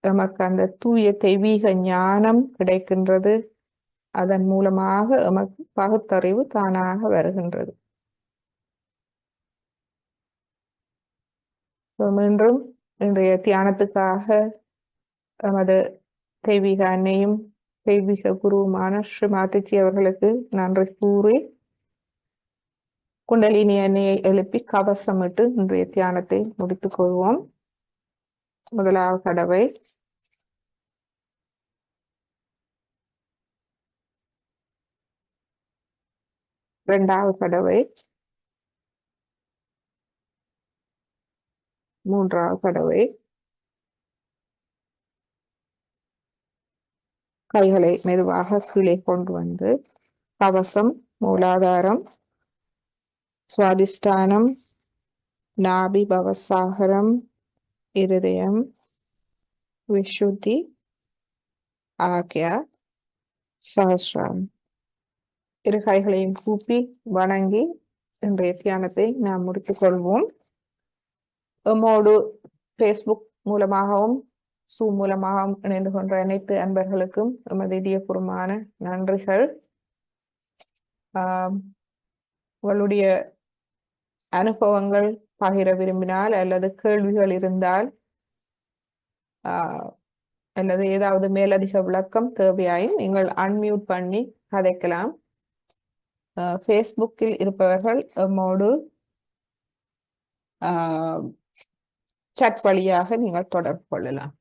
எமக்கு அந்த தூய தெய்வீக ஞானம் கிடைக்கின்றது. அதன் மூலமாக எமக்கு பகுத்தறிவு தானாக வருகின்றது. மீண்டும் இன்றைய தியானத்துக்காக எமது தெய்வீக அன்னையும் தெய்வீக குருவுமான ஸ்ரீ மாதாஜி அவர்களுக்கு நன்றி கூறி, குண்டலினி அன்னையை எழுப்பி கவசமிட்டு இன்றைய தியானத்தை முடித்துக் கொள்வோம். முதலாவது தடவை இரண்டாவது தடவை, மூன்றாவது தடவை. கைகளை மெதுவாக கீழே கொண்டு வந்து கவசம், மூலாதாரம், சுவாதிஷ்டானம், நாபி பவசாகரம், இருதயம், விசுத்தி, ஆக்யா, சஹஸ்ராரம். இரு கைகளையும் கூப்பி வணங்கி இன்றைய தியானத்தை நாம் முடித்துக் கொள்வோம். எம்மோடு ஃபேஸ்புக் மூலமாகவும் Zoom மூலமாகவும் இணைந்து கொண்ட அனைத்து அன்பர்களுக்கும் எமது இதயபூர்வமான நன்றிகள். உங்களுடைய அனுபவங்கள் பகிர விரும்பினால் அல்லது கேள்விகள் இருந்தால் அல்லது ஏதாவது மேலதிக விளக்கம் தேவையாயின் நீங்கள் அன்மியூட் பண்ணி கதைக்கலாம். ஃபேஸ்புக்கில் இருப்பவர்கள் எம்மோடு chat வழியாக நீங்கள் தொடர்பு கொள்ளலாம்.